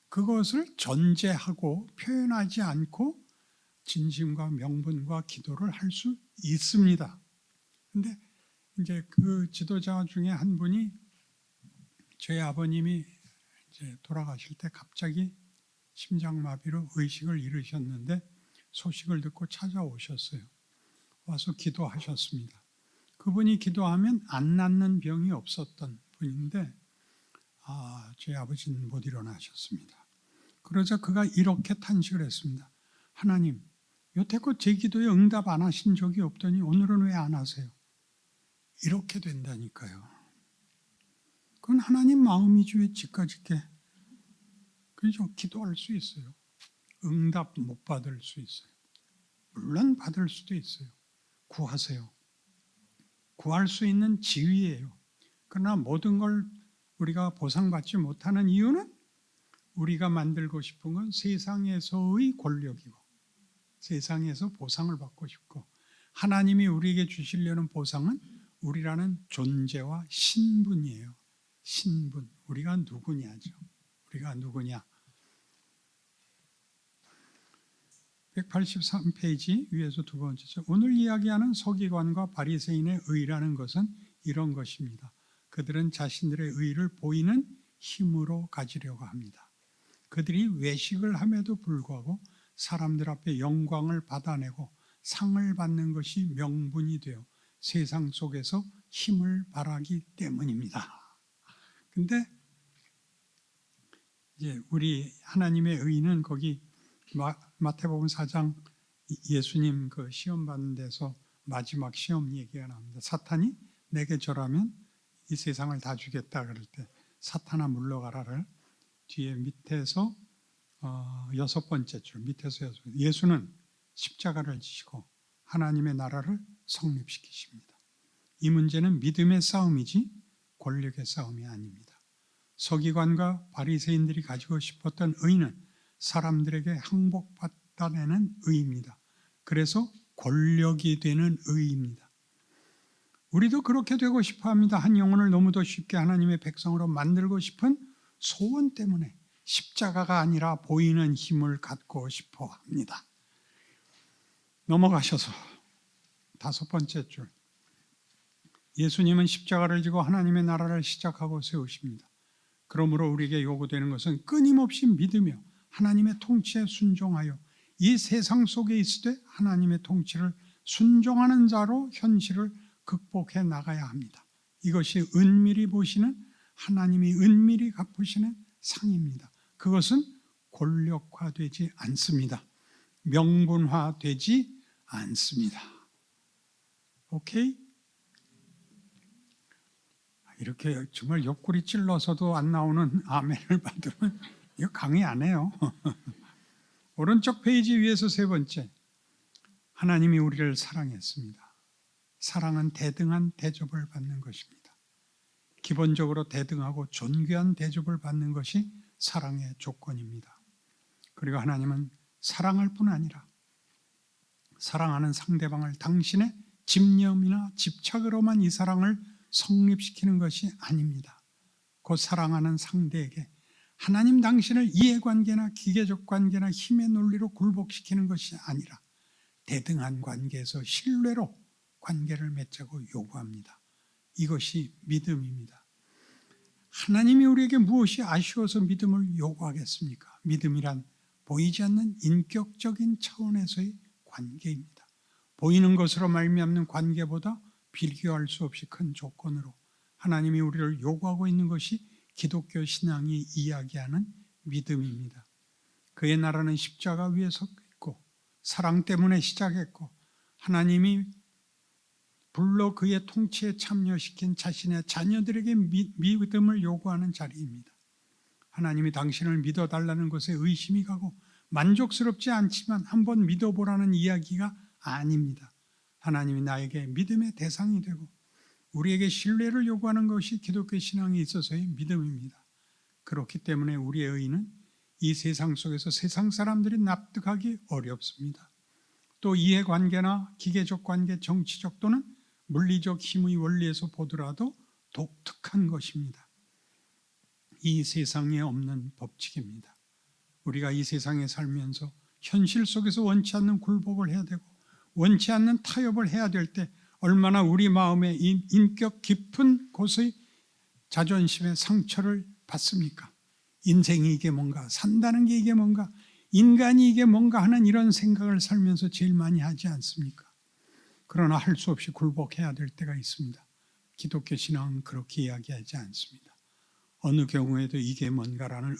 그것을 전제하고 표현하지 않고 진심과 명분과 기도를 할 수 있습니다. 근데 이제 그 지도자 중에 한 분이 저희 아버님이 이제 돌아가실 때 갑자기 심장마비로 의식을 잃으셨는데 소식을 듣고 찾아오셨어요. 와서 기도하셨습니다. 그분이 기도하면 안 낫는 병이 없었던 분인데 저희 아버지는 못 일어나셨습니다. 그러자 그가 이렇게 탄식을 했습니다. 하나님, 여태껏 제 기도에 응답 안 하신 적이 없더니 오늘은 왜 안 하세요? 이렇게 된다니까요. 그건 하나님 마음이지 왜 지까짓게. 그렇죠? 기도할 수 있어요. 응답 못 받을 수 있어요. 물론 받을 수도 있어요. 구하세요. 구할 수 있는 지위예요. 그러나 모든 걸 우리가 보상받지 못하는 이유는 우리가 만들고 싶은 건 세상에서의 권력이고 세상에서 보상을 받고 싶고, 하나님이 우리에게 주시려는 보상은 우리라는 존재와 신분이에요. 신분. 우리가 누구냐죠. 우리가 누구냐. 183페이지 위에서 두 번째죠. 오늘 이야기하는 서기관과 바리새인의 의라는 것은 이런 것입니다. 그들은 자신들의 의를 보이는 힘으로 가지려고 합니다. 그들이 외식을 함에도 불구하고 사람들 앞에 영광을 받아내고 상을 받는 것이 명분이 되어 세상 속에서 힘을 발하기 때문입니다. 근데 이제 우리 하나님의 의는 거기 마태복음 4장 예수님 그 시험 받는 데서 마지막 시험 얘기가 나옵니다. 사탄이 내게 절하면 이 세상을 다 주겠다 그럴 때 사탄아 물러가라를 뒤에 밑에서 여섯 번째 줄 밑에서 예수는 십자가를 지시고 하나님의 나라를 성립시키십니다. 이 문제는 믿음의 싸움이지 권력의 싸움이 아닙니다. 서기관과 바리새인들이 가지고 싶었던 의는 사람들에게 항복받아내는 의입니다. 그래서 권력이 되는 의입니다. 우리도 그렇게 되고 싶어 합니다. 한 영혼을 너무도 쉽게 하나님의 백성으로 만들고 싶은 소원 때문에 십자가가 아니라 보이는 힘을 갖고 싶어 합니다. 넘어가셔서 다섯 번째 줄. 예수님은 십자가를 지고 하나님의 나라를 시작하고 세우십니다. 그러므로 우리에게 요구되는 것은 끊임없이 믿으며 하나님의 통치에 순종하여 이 세상 속에 있을 때 하나님의 통치를 순종하는 자로 현실을 극복해 나가야 합니다. 이것이 은밀히 보시는 하나님이 은밀히 갚으시는 상입니다. 그것은 권력화되지 않습니다. 명분화되지 않습니다. 오케이? 이렇게 정말 옆구리 찔러서도 안 나오는 아멘을 받으면 이거 강의 안 해요. 오른쪽 페이지 위에서 세 번째. 하나님이 우리를 사랑했습니다. 사랑은 대등한 대접을 받는 것입니다. 기본적으로 대등하고 존귀한 대접을 받는 것이 사랑의 조건입니다. 그리고 하나님은 사랑할 뿐 아니라 사랑하는 상대방을 당신의 집념이나 집착으로만 이 사랑을 성립시키는 것이 아닙니다. 곧 사랑하는 상대에게 하나님 당신을 이해관계나 기계적 관계나 힘의 논리로 굴복시키는 것이 아니라 대등한 관계에서 신뢰로 관계를 맺자고 요구합니다. 이것이 믿음입니다. 하나님이 우리에게 무엇이 아쉬워서 믿음을 요구하겠습니까? 믿음이란 보이지 않는 인격적인 차원에서의 관계입니다. 보이는 것으로 말미암는 관계보다 비교할 수 없이 큰 조건으로 하나님이 우리를 요구하고 있는 것이 기독교 신앙이 이야기하는 믿음입니다. 그의 나라는 십자가 위에 섰고 사랑 때문에 시작했고 하나님이 불러 그의 통치에 참여시킨 자신의 자녀들에게 믿음을 요구하는 자리입니다. 하나님이 당신을 믿어달라는 것에 의심이 가고 만족스럽지 않지만 한번 믿어보라는 이야기가 아닙니다. 하나님이 나에게 믿음의 대상이 되고 우리에게 신뢰를 요구하는 것이 기독교 신앙에 있어서의 믿음입니다. 그렇기 때문에 우리의 의는 이 세상 속에서 세상 사람들이 납득하기 어렵습니다. 또 이해관계나 기계적 관계, 정치적 또는 물리적 힘의 원리에서 보더라도 독특한 것입니다. 이 세상에 없는 법칙입니다. 우리가 이 세상에 살면서 현실 속에서 원치 않는 굴복을 해야 되고 원치 않는 타협을 해야 될 때 얼마나 우리 마음의 인격 깊은 곳의 자존심의 상처를 받습니까? 인생이 이게 뭔가, 산다는 게 이게 뭔가, 인간이 이게 뭔가 하는 이런 생각을 살면서 제일 많이 하지 않습니까? 그러나 할 수 없이 굴복해야 될 때가 있습니다. 기독교 신앙은 그렇게 이야기하지 않습니다. 어느 경우에도 이게 뭔가라는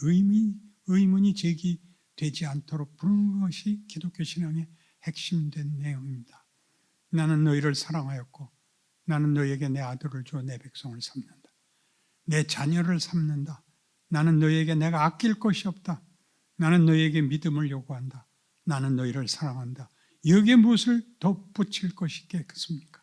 의문이 제기되지 않도록 부르는 것이 기독교 신앙의 핵심된 내용입니다. 나는 너희를 사랑하였고 나는 너희에게 내 아들을 주어 내 백성을 삼는다. 내 자녀를 삼는다. 나는 너희에게 내가 아낄 것이 없다. 나는 너희에게 믿음을 요구한다. 나는 너희를 사랑한다. 여기에 무엇을 덧붙일 것이 있겠습니까?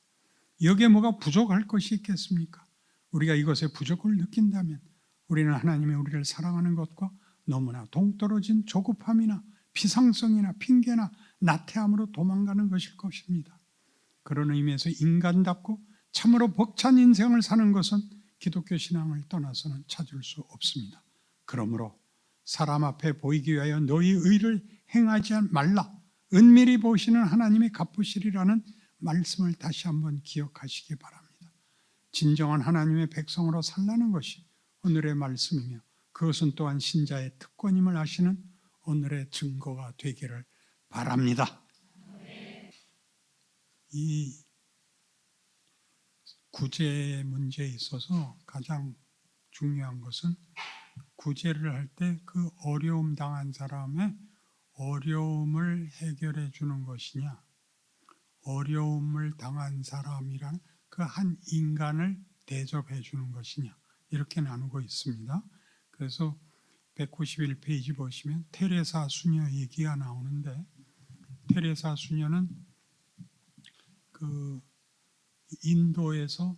여기에 뭐가 부족할 것이 있겠습니까? 우리가 이것에 부족을 느낀다면 우리는 하나님이 우리를 사랑하는 것과 너무나 동떨어진 조급함이나 피상성이나 핑계나 나태함으로 도망가는 것일 것입니다. 그런 의미에서 인간답고 참으로 벅찬 인생을 사는 것은 기독교 신앙을 떠나서는 찾을 수 없습니다. 그러므로 사람 앞에 보이기 위하여 너희 의를 행하지 말라. 은밀히 보시는 하나님이 갚으시리라는 말씀을 다시 한번 기억하시기 바랍니다. 진정한 하나님의 백성으로 살라는 것이 오늘의 말씀이며 그것은 또한 신자의 특권임을 아시는 오늘의 증거가 되기를 바랍니다. 이 구제 문제에 있어서 가장 중요한 것은 구제를 할 때 그 어려움 당한 사람의 어려움을 해결해 주는 것이냐, 어려움을 당한 사람이란 그 한 인간을 대접해 주는 것이냐, 이렇게 나누고 있습니다. 그래서 191페이지 보시면 테레사 수녀 얘기가 나오는데, 테레사 수녀는 그 인도에서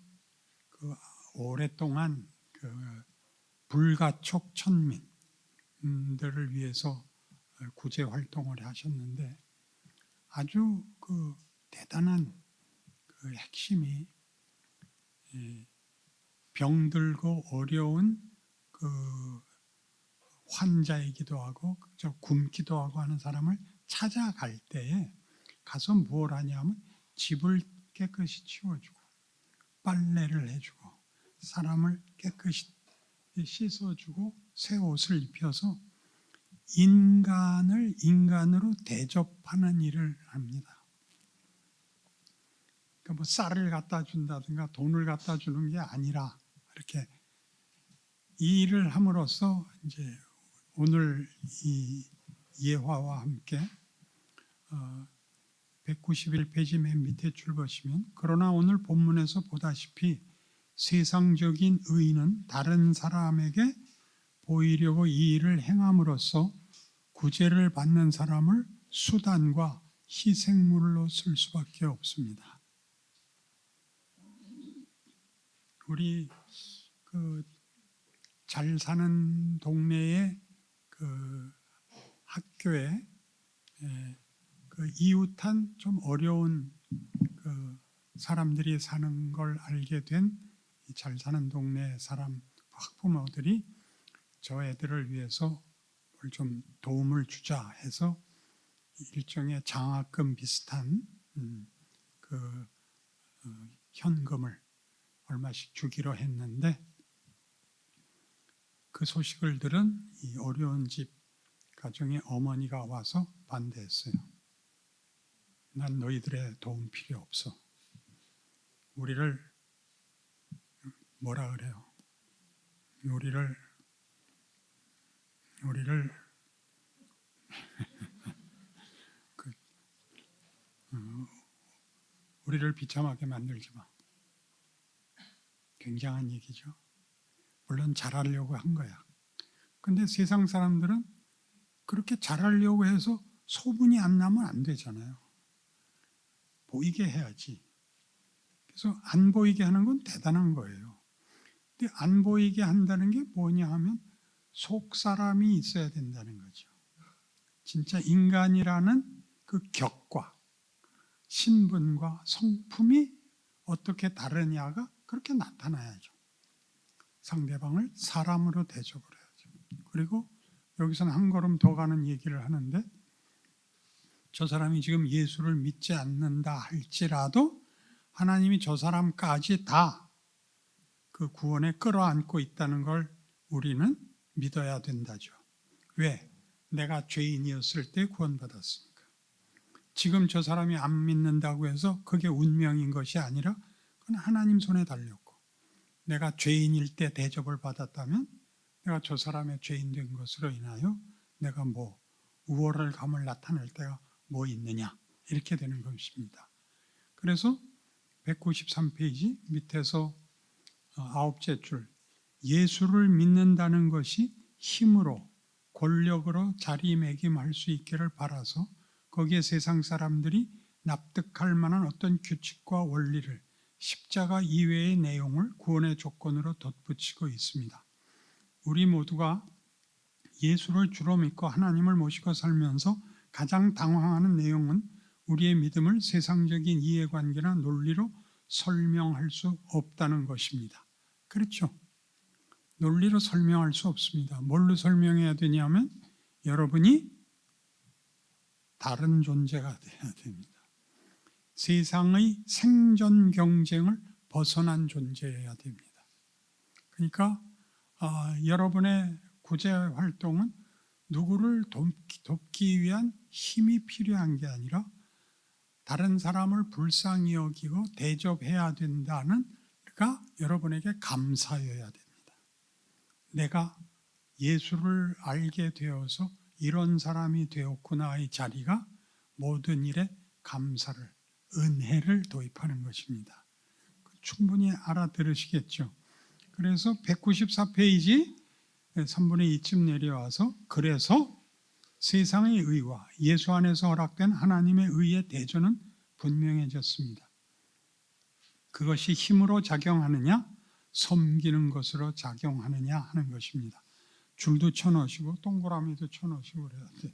그 오랫동안 그 불가촉 천민들을 위해서 구제 활동을 하셨는데 아주 그 대단한 그 핵심이 병들고 어려운 그 환자이기도 하고 굶기도 하고 하는 사람을 찾아갈 때에 가서 뭘 하냐면 집을 깨끗이 치워주고 빨래를 해주고 사람을 깨끗이 씻어주고 새 옷을 입혀서 인간을 인간으로 대접하는 일을 합니다. 그러니까 뭐 쌀을 갖다 준다든가 돈을 갖다 주는 게 아니라 이렇게 이 일을 함으로써 이제 오늘 이 예화와 함께 191페이지 맨 밑에 줄 보시면 그러나 오늘 본문에서 보다시피 세상적인 의는 다른 사람에게 보이려고 이 일을 행함으로써 구제를 받는 사람을 수단과 희생물로 쓸 수밖에 없습니다. 우리 그 잘 사는 동네의 그 학교에 그 이웃한 좀 어려운 그 사람들이 사는 걸 알게 된 잘 사는 동네 사람 학부모들이 저 애들을 위해서 뭘 좀 도움을 주자 해서 일종의 장학금 비슷한 그 현금을 얼마씩 주기로 했는데, 그 소식을 들은 이 어려운 집 가정의 어머니가 와서 반대했어요. 난 너희들의 도움 필요 없어. 우리를 뭐라 그래요? 우리를 비참하게 만들지 마. 굉장한 얘기죠. 물론 잘하려고 한 거야. 근데 세상 사람들은 그렇게 잘하려고 해서 소문이 안 나면 안 되잖아요. 보이게 해야지. 그래서 안 보이게 하는 건 대단한 거예요. 근데 안 보이게 한다는 게 뭐냐 하면 속 사람이 있어야 된다는 거죠. 진짜 인간이라는 그 격과 신분과 성품이 어떻게 다르냐가 그렇게 나타나야죠. 상대방을 사람으로 대접을 해야죠. 그리고 여기서는 한 걸음 더 가는 얘기를 하는데, 저 사람이 지금 예수를 믿지 않는다 할지라도 하나님이 저 사람까지 다 그 구원에 끌어안고 있다는 걸 우리는 믿어야 된다죠. 왜? 내가 죄인이었을 때 구원받았으니까. 지금 저 사람이 안 믿는다고 해서 그게 운명인 것이 아니라 그건 하나님 손에 달렸고, 내가 죄인일 때 대접을 받았다면 내가 저 사람의 죄인 된 것으로 인하여 내가 뭐 우월을 감을 나타낼 때가 뭐 있느냐, 이렇게 되는 것입니다. 그래서 193페이지 밑에서 9째 줄, 예수를 믿는다는 것이 힘으로 권력으로 자리매김할 수 있기를 바라서 거기에 세상 사람들이 납득할 만한 어떤 규칙과 원리를, 십자가 이외의 내용을 구원의 조건으로 덧붙이고 있습니다. 우리 모두가 예수를 주로 믿고 하나님을 모시고 살면서 가장 당황하는 내용은 우리의 믿음을 세상적인 이해관계나 논리로 설명할 수 없다는 것입니다. 그렇죠? 논리로 설명할 수 없습니다. 뭘로 설명해야 되냐면 여러분이 다른 존재가 돼야 됩니다. 세상의 생존 경쟁을 벗어난 존재여야 됩니다. 그러니까 여러분의 구제 활동은 누구를 돕기 위한 힘이 필요한 게 아니라 다른 사람을 불쌍히 여기고 대접해야 된다는 가 여러분에게 감사여야 됩니다. 내가 예수를 알게 되어서 이런 사람이 되었구나의 자리가 모든 일에 감사를, 은혜를 도입하는 것입니다. 충분히 알아들으시겠죠? 그래서 194페이지 3분의 2쯤 내려와서, 그래서 세상의 의와 예수 안에서 허락된 하나님의 의의 대조는 분명해졌습니다. 그것이 힘으로 작용하느냐, 섬기는 것으로 작용하느냐 하는 것입니다. 줄도 쳐넣으시고 동그라미도 쳐넣으시고 그래야 돼요.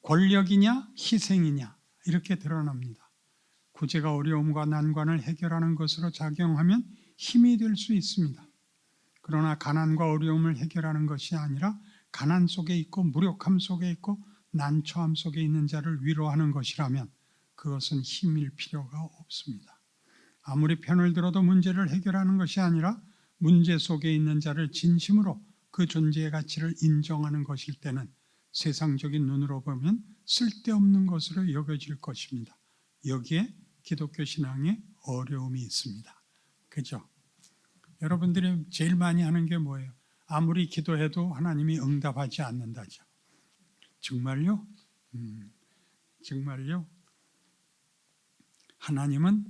권력이냐 희생이냐 이렇게 드러납니다. 구제가 어려움과 난관을 해결하는 것으로 작용하면 힘이 될 수 있습니다. 그러나 가난과 어려움을 해결하는 것이 아니라 가난 속에 있고 무력함 속에 있고 난처함 속에 있는 자를 위로하는 것이라면 그것은 힘일 필요가 없습니다. 아무리 편을 들어도 문제를 해결하는 것이 아니라 문제 속에 있는 자를 진심으로 그 존재의 가치를 인정하는 것일 때는 세상적인 눈으로 보면 쓸데없는 것으로 여겨질 것입니다. 여기에 기독교 신앙에 어려움이 있습니다. 그죠? 여러분들이 제일 많이 하는 게 뭐예요? 아무리 기도해도 하나님이 응답하지 않는다죠. 정말요? 정말요? 하나님은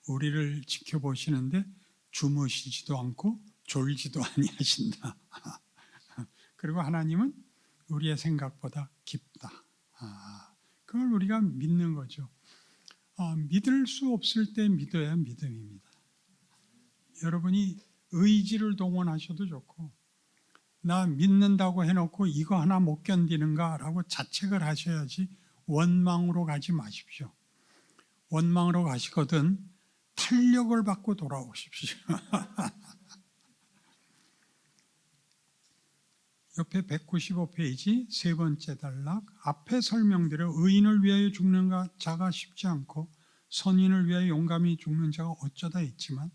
우리를 지켜보시는데 주무시지도 않고 졸지도 아니하신다. 그리고 하나님은 우리의 생각보다 깊다. 그걸 우리가 믿는 거죠. 믿을 수 없을 때 믿어야 믿음입니다. 여러분이 의지를 동원하셔도 좋고, 나 믿는다고 해놓고 이거 하나 못 견디는가 라고 자책을 하셔야지 원망으로 가지 마십시오. 원망으로 가시거든 탄력을 받고 돌아오십시오. 옆에 195페이지 세 번째 단락, 앞에 설명대로 의인을 위하여 죽는 자가 쉽지 않고 선인을 위하여 용감히 죽는 자가 어쩌다 있지만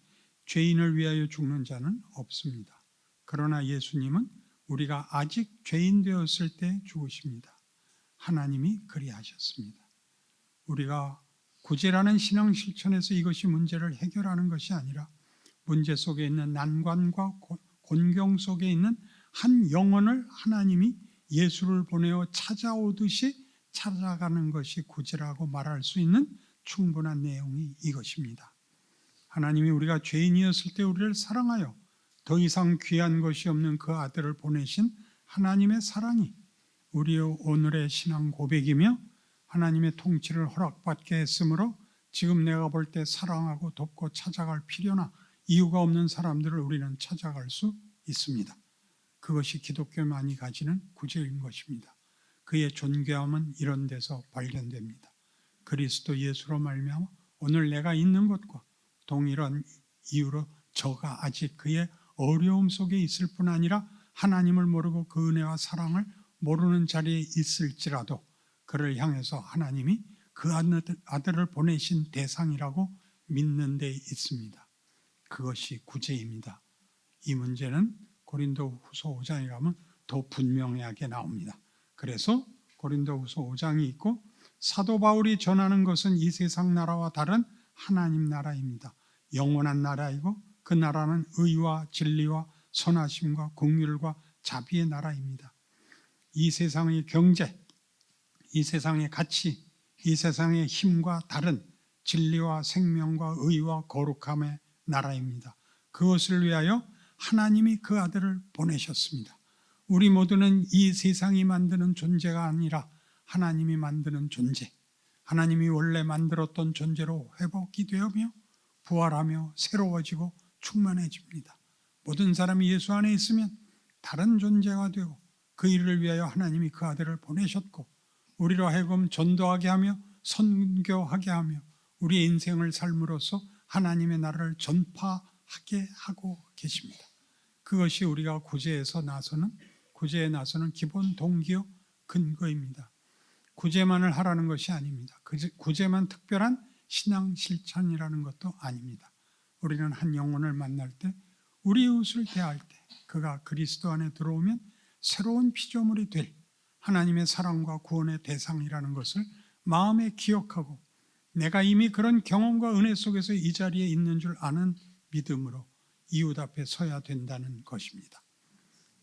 죄인을 위하여 죽는 자는 없습니다. 그러나 예수님은 우리가 아직 죄인 되었을 때 죽으십니다. 하나님이 그리하셨습니다. 우리가 구제라는 신앙 실천에서 이것이 문제를 해결하는 것이 아니라 문제 속에 있는 난관과 곤경 속에 있는 한 영혼을 하나님이 예수를 보내어 찾아오듯이 찾아가는 것이 구제라고 말할 수 있는 충분한 내용이 이것입니다. 하나님이 우리가 죄인이었을 때 우리를 사랑하여 더 이상 귀한 것이 없는 그 아들을 보내신 하나님의 사랑이 우리의 오늘의 신앙 고백이며 하나님의 통치를 허락받게 했으므로 지금 내가 볼 때 사랑하고 돕고 찾아갈 필요나 이유가 없는 사람들을 우리는 찾아갈 수 있습니다. 그것이 기독교만이 가지는 구제인 것입니다. 그의 존귀함은 이런 데서 발견됩니다. 그리스도 예수로 말미암아 오늘 내가 있는 것과 동일한 이유로 저가 아직 그의 어려움 속에 있을 뿐 아니라 하나님을 모르고 그 은혜와 사랑을 모르는 자리에 있을지라도 그를 향해서 하나님이 그 아들을 보내신 대상이라고 믿는 데 있습니다. 그것이 구제입니다. 이 문제는 고린도후서 5장에 가면 더 분명하게 나옵니다. 그래서 고린도후서 5장이 있고 사도 바울이 전하는 것은 이 세상 나라와 다른 하나님 나라입니다. 영원한 나라이고 그 나라는 의와 진리와 선하심과 긍휼과 자비의 나라입니다. 이 세상의 경제, 이 세상의 가치, 이 세상의 힘과 다른 진리와 생명과 의와 거룩함의 나라입니다. 그것을 위하여 하나님이 그 아들을 보내셨습니다. 우리 모두는 이 세상이 만드는 존재가 아니라 하나님이 만드는 존재, 하나님이 원래 만들었던 존재로 회복이 되며 부활하며 새로워지고 충만해집니다. 모든 사람이 예수 안에 있으면 다른 존재가 되고 그 일을 위하여 하나님이 그 아들을 보내셨고 우리로 하여금 전도하게 하며 선교하게 하며 우리의 인생을 삶으로써 하나님의 나라를 전파하게 하고 계십니다. 그것이 우리가 구제에 나서는 기본 동기요 근거입니다. 구제만을 하라는 것이 아닙니다. 구제만 특별한 신앙 실천이라는 것도 아닙니다. 우리는 한 영혼을 만날 때 우리 이웃을 대할 때 그가 그리스도 안에 들어오면 새로운 피조물이 될 하나님의 사랑과 구원의 대상이라는 것을 마음에 기억하고 내가 이미 그런 경험과 은혜 속에서 이 자리에 있는 줄 아는 믿음으로 이웃 앞에 서야 된다는 것입니다.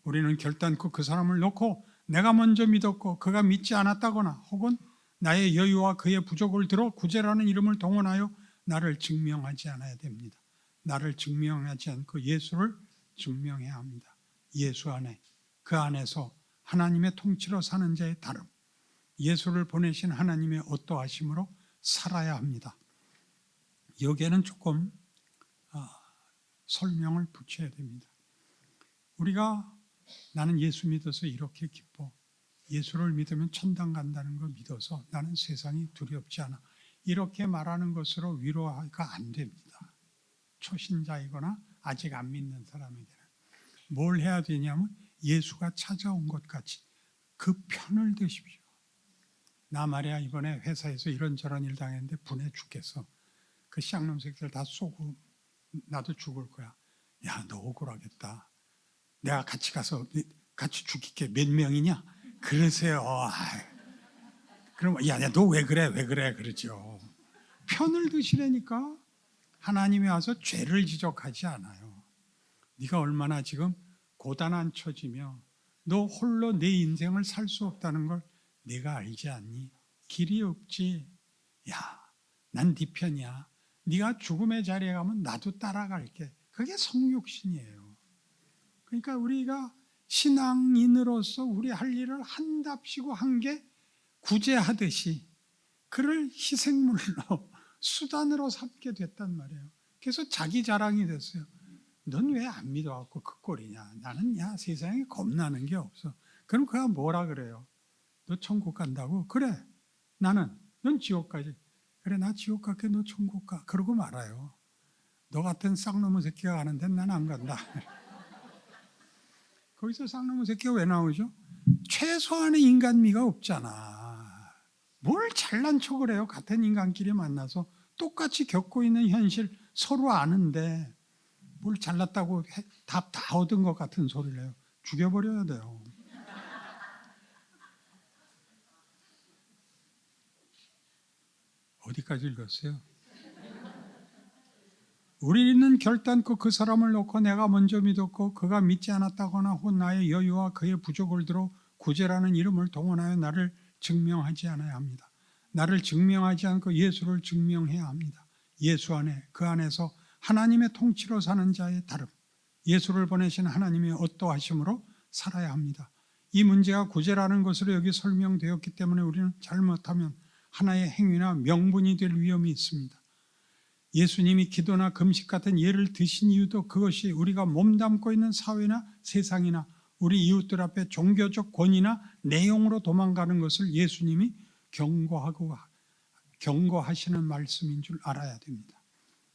우리는 결단코 그 사람을 놓고 내가 먼저 믿었고 그가 믿지 않았다거나 혹은 나의 여유와 그의 부족을 들어 구제라는 이름을 동원하여 나를 증명하지 않아야 됩니다. 나를 증명하지 않고 예수를 증명해야 합니다. 예수 안에, 그 안에서 하나님의 통치로 사는 자의 다름, 예수를 보내신 하나님의 어떠하심으로 살아야 합니다. 여기에는 조금 설명을 붙여야 됩니다. 우리가 나는 예수 믿어서 이렇게 기뻐, 예수를 믿으면 천당 간다는 걸 믿어서 나는 세상이 두렵지 않아, 이렇게 말하는 것으로 위로가 안 됩니다. 초신자이거나 아직 안 믿는 사람에게는 뭘 해야 되냐면 예수가 찾아온 것 같이 그 편을 드십시오. 나 말이야 이번에 회사에서 이런저런 일 당했는데 분해 죽겠어. 그 쌍놈 새끼들 다 쏘고 나도 죽을 거야. 야, 너 억울하겠다. 내가 같이 가서 같이 죽일게. 몇 명이냐? 그러세요. 그럼 야, 너 왜 그래? 그러죠. 편을 드시라니까. 하나님이 와서 죄를 지적하지 않아요. 네가 얼마나 지금 고단한 처지며 너 홀로 내 인생을 살 수 없다는 걸 내가 알지 않니? 길이 없지. 야, 난 네 편이야. 네가 죽음의 자리에 가면 나도 따라갈게. 그게 성육신이에요. 그러니까 우리가 신앙인으로서 우리 할 일을 한답시고 한 게 구제하듯이 그를 희생물로 수단으로 삼게 됐단 말이에요. 그래서 자기 자랑이 됐어요. 넌 왜 안 믿어갖고 그 꼴이냐. 나는 세상에 겁나는 게 없어. 그럼 그가 뭐라 그래요? 너 천국 간다고? 그래. 넌 지옥 가지. 그래 나 지옥 갈게 너 천국 가 그러고 말아요. 너 같은 쌍놈의 새끼가 가는 데는 난 안 간다. 거기서 쌍놈의 새끼가 왜 나오죠? 최소한의 인간미가 없잖아. 뭘 잘난 척을 해요. 같은 인간끼리 만나서 똑같이 겪고 있는 현실 서로 아는데 뭘 잘났다고 답 다 얻은 것 같은 소리를 해요. 죽여버려야 돼요. 어디까지 읽었어요? 우리는 결단코 그 사람을 놓고 내가 먼저 믿었고 그가 믿지 않았다거나 혹 나의 여유와 그의 부족을 들어 구제라는 이름을 동원하여 나를 증명하지 않아야 합니다. 나를 증명하지 않고 예수를 증명해야 합니다. 예수 안에 그 안에서 하나님의 통치로 사는 자의 다름, 예수를 보내신 하나님의 어떠하심으로 살아야 합니다. 이 문제가 구제라는 것으로 여기 설명되었기 때문에 우리는 잘못하면 하나의 행위나 명분이 될 위험이 있습니다. 예수님이 기도나 금식 같은 예를 드신 이유도 그것이 우리가 몸담고 있는 사회나 세상이나 우리 이웃들 앞에 종교적 권위나 내용으로 도망가는 것을 예수님이 경고하시는 말씀인 줄 알아야 됩니다.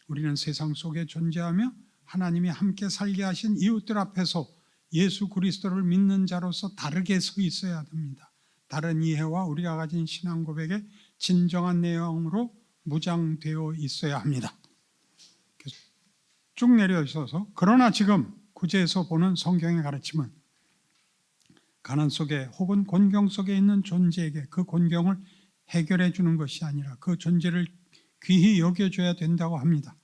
우리는 세상 속에 존재하며 하나님이 함께 살게 하신 이웃들 앞에서 예수 그리스도를 믿는 자로서 다르게 서 있어야 됩니다. 다른 이해와 우리가 가진 신앙 고백의 진정한 내용으로 무장되어 있어야 합니다. 쭉 내려 있어서 그러나 지금 구제에서 보는 성경의 가르침은 가난 속에 혹은 곤경 속에 있는 존재에게 그 곤경을 해결해 주는 것이 아니라 그 존재를 귀히 여겨줘야 된다고 합니다.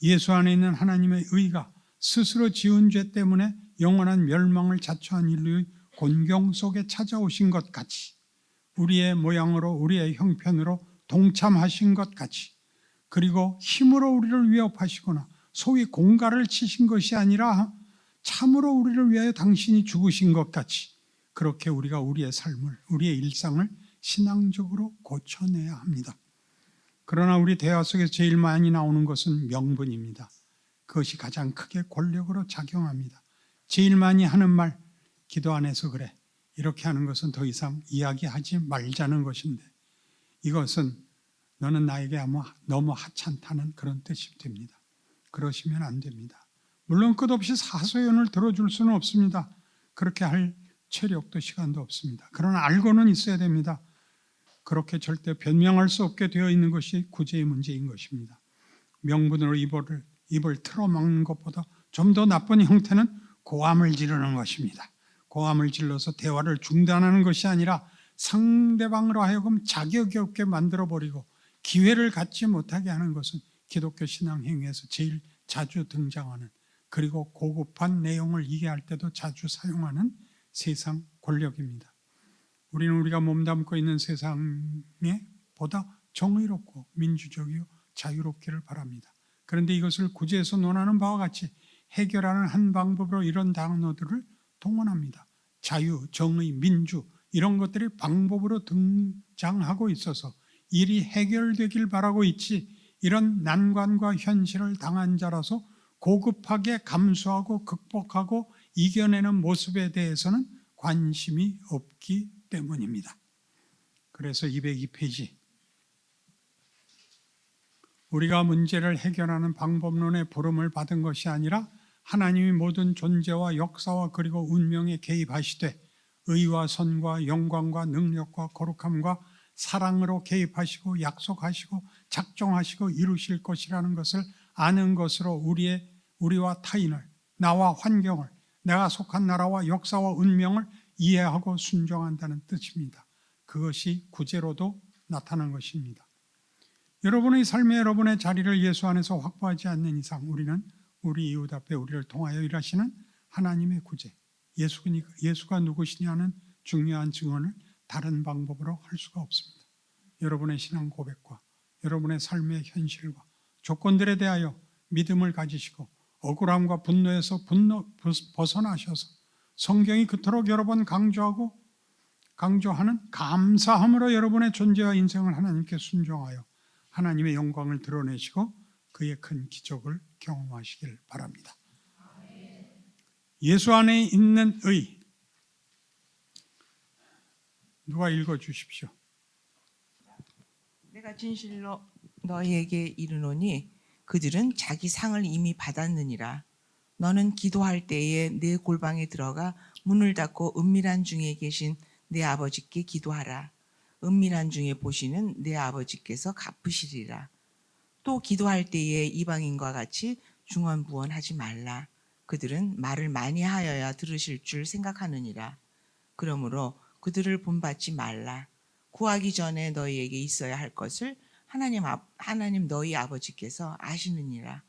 예수 안에 있는 하나님의 의가 스스로 지은 죄 때문에 영원한 멸망을 자초한 인류의 곤경 속에 찾아오신 것 같이 우리의 모양으로 우리의 형편으로 동참하신 것 같이 그리고 힘으로 우리를 위협하시거나 소위 공갈을 치신 것이 아니라 참으로 우리를 위하여 당신이 죽으신 것 같이 그렇게 우리가 우리의 삶을 우리의 일상을 신앙적으로 고쳐내야 합니다. 그러나 우리 대화 속에서 제일 많이 나오는 것은 명분입니다. 그것이 가장 크게 권력으로 작용합니다. 제일 많이 하는 말 기도 안 해서 그래 이렇게 하는 것은 더 이상 이야기하지 말자는 것인데 이것은 너는 나에게 너무 하찮다는 그런 뜻이 됩니다. 그러시면 안 됩니다. 물론 끝없이 사소연을 들어줄 수는 없습니다. 그렇게 할 체력도 시간도 없습니다. 그러나 알고는 있어야 됩니다. 그렇게 절대 변명할 수 없게 되어 있는 것이 구제의 문제인 것입니다. 명분으로 입을 틀어막는 것보다 좀 더 나쁜 형태는 고함을 지르는 것입니다. 고함을 질러서 대화를 중단하는 것이 아니라 상대방으로 하여금 자격이 없게 만들어버리고 기회를 갖지 못하게 하는 것은 기독교 신앙 행위에서 제일 자주 등장하는 그리고 고급한 내용을 이해할 때도 자주 사용하는 세상 권력입니다. 우리는 우리가 몸담고 있는 세상에 보다 정의롭고 민주적이요 자유롭기를 바랍니다. 그런데 이것을 구제에서 논하는 바와 같이 해결하는 한 방법으로 이런 단어들을 동원합니다. 자유, 정의, 민주 이런 것들이 방법으로 등장하고 있어서 일이 해결되길 바라고 있지 이런 난관과 현실을 당한 자라서 고급하게 감수하고 극복하고 이겨내는 모습에 대해서는 관심이 없기 때문입니다. 그래서 202페이지 우리가 문제를 해결하는 방법론의 부름을 받은 것이 아니라 하나님이 모든 존재와 역사와 그리고 운명에 개입하시되 의와 선과 영광과 능력과 거룩함과 사랑으로 개입하시고 약속하시고 작정하시고 이루실 것이라는 것을 아는 것으로 우리와 타인을 나와 환경을 내가 속한 나라와 역사와 운명을 이해하고 순종한다는 뜻입니다. 그것이 구제로도 나타난 것입니다. 여러분의 삶에 여러분의 자리를 예수 안에서 확보하지 않는 이상 우리는 우리 이웃 앞에 우리를 통하여 일하시는 하나님의 구제, 예수가 누구시냐는 중요한 증언을 다른 방법으로 할 수가 없습니다. 여러분의 신앙 고백과 여러분의 삶의 현실과 조건들에 대하여 믿음을 가지시고 억울함과 분노에서 벗어나셔서 성경이 그토록 여러 번 강조하는 감사함으로 여러분의 존재와 인생을 하나님께 순종하여 하나님의 영광을 드러내시고 그의 큰 기적을 경험하시길 바랍니다. 예수 안에 있는 의 누가 읽어 주십시오. 내가 진실로 너희에게 이르노니 그들은 자기 상을 이미 받았느니라. 너는 기도할 때에 내 골방에 들어가 문을 닫고 은밀한 중에 계신 내 아버지께 기도하라. 은밀한 중에 보시는 내 아버지께서 갚으시리라. 또 기도할 때에 이방인과 같이 중언부언하지 말라. 그들은 말을 많이 하여야 들으실 줄 생각하느니라. 그러므로 그들을 본받지 말라. 구하기 전에 너희에게 있어야 할 것을 하나님 너희 아버지께서 아시느니라.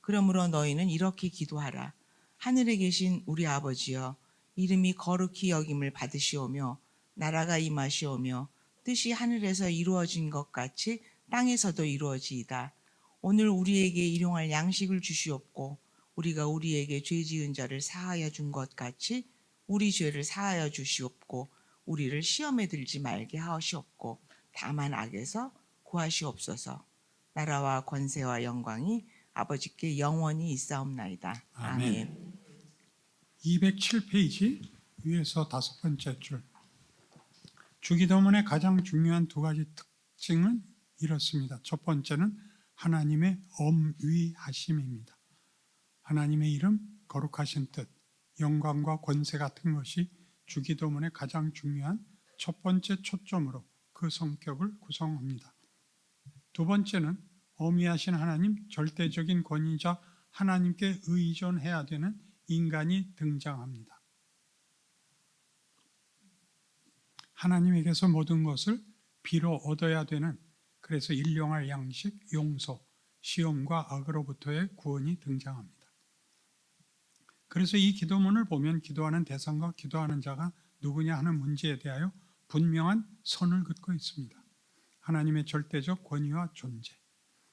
그러므로 너희는 이렇게 기도하라. 하늘에 계신 우리 아버지여, 이름이 거룩히 여김을 받으시오며 나라가 임하시오며 뜻이 하늘에서 이루어진 것 같이 땅에서도 이루어지이다. 오늘 우리에게 일용할 양식을 주시옵고 우리가 우리에게 죄 지은 자를 사하여 준 것 같이 우리 죄를 사하여 주시옵고 우리를 시험에 들지 말게 하시옵고 다만 악에서 구하시옵소서. 나라와 권세와 영광이 아버지께 영원히 있사옵나이다. 아멘. 207페이지 위에서 5번째 줄. 주기도문의 가장 중요한 두 가지 특징은 이렇습니다. 첫 번째는 하나님의 엄위하심입니다. 하나님의 이름, 거룩하신 뜻, 영광과 권세 같은 것이 주기도문의 가장 중요한 첫 번째 초점으로 그 성격을 구성합니다. 두 번째는 엄위하신 하나님, 절대적인 권위자 하나님께 의존해야 되는 인간이 등장합니다. 하나님에게서 모든 것을 비로 얻어야 되는, 그래서 일용할 양식, 용서, 시험과 악으로부터의 구원이 등장합니다. 그래서 이 기도문을 보면 기도하는 대상과 기도하는 자가 누구냐 하는 문제에 대하여 분명한 선을 긋고 있습니다. 하나님의 절대적 권위와 존재,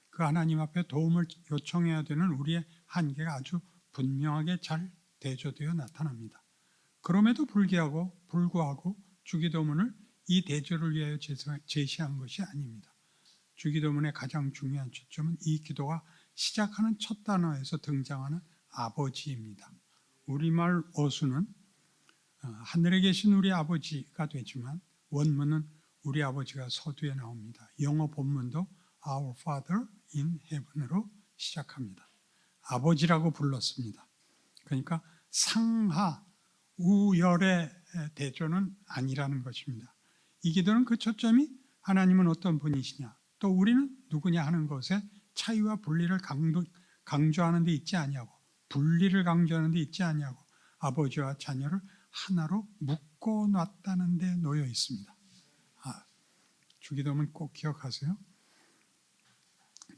그 하나님 앞에 도움을 요청해야 되는 우리의 한계가 아주 분명하게 잘 대조되어 나타납니다. 그럼에도 불구하고 주기도문을 이 대조를 위하여 제시한 것이 아닙니다. 주기도문의 가장 중요한 초점은 이 기도가 시작하는 첫 단어에서 등장하는 아버지입니다. 우리말 어수는 하늘에 계신 우리 아버지가 되지만 원문은 우리 아버지가 서두에 나옵니다. 영어 본문도 Our Father in Heaven으로 시작합니다. 아버지라고 불렀습니다. 그러니까 상하 우열의 대조는 아니라는 것입니다. 이 기도는 그 초점이 하나님은 어떤 분이시냐, 또 우리는 누구냐 하는 것에 차이와 분리를 강조하는 데 있지 아니하고, 분리를 강조하는 데 있지 아니하고 아버지와 자녀를 하나로 묶어놨다는 데 놓여 있습니다. 주기도문 꼭 기억하세요.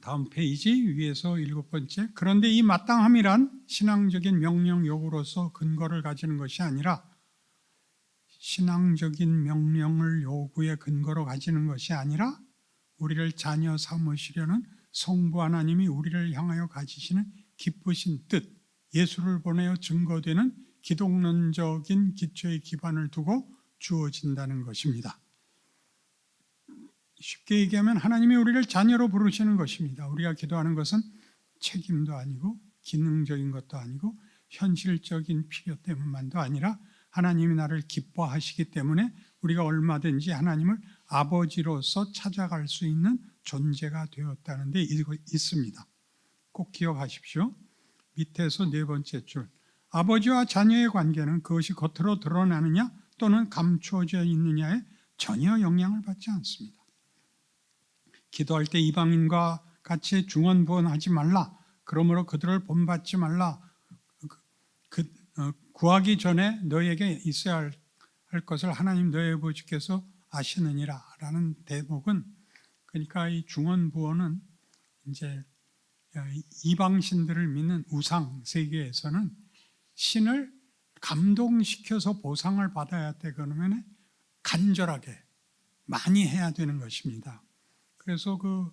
다음 페이지 위에서 7번째. 그런데 이 마땅함이란 신앙적인 명령 요구로서 근거를 가지는 것이 아니라, 신앙적인 명령을 요구의 근거로 가지는 것이 아니라 우리를 자녀 삼으시려는 성부 하나님이 우리를 향하여 가지시는 기쁘신 뜻, 예수를 보내어 증거되는 기독론적인 기초의 기반을 두고 주어진다는 것입니다. 쉽게 얘기하면 하나님이 우리를 자녀로 부르시는 것입니다. 우리가 기도하는 것은 책임도 아니고 기능적인 것도 아니고 현실적인 필요 때문만도 아니라 하나님이 나를 기뻐하시기 때문에 우리가 얼마든지 하나님을 아버지로서 찾아갈 수 있는 존재가 되었다는 데 있습니다. 꼭 기억하십시오. 밑에서 4번째 줄. 아버지와 자녀의 관계는 그것이 겉으로 드러나느냐 또는 감추어져 있느냐에 전혀 영향을 받지 않습니다. 기도할 때 이방인과 같이 중언부언하지 말라. 그러므로 그들을 본받지 말라. 구하기 전에 너에게 있어야 할 것을 하나님 너의 아버지께서 아시느니라 라는 대목은, 그러니까 이 중언부언은 이제 이방신들을 믿는 우상 세계에서는 신을 감동시켜서 보상을 받아야 돼. 그러면 간절하게 많이 해야 되는 것입니다. 그래서 그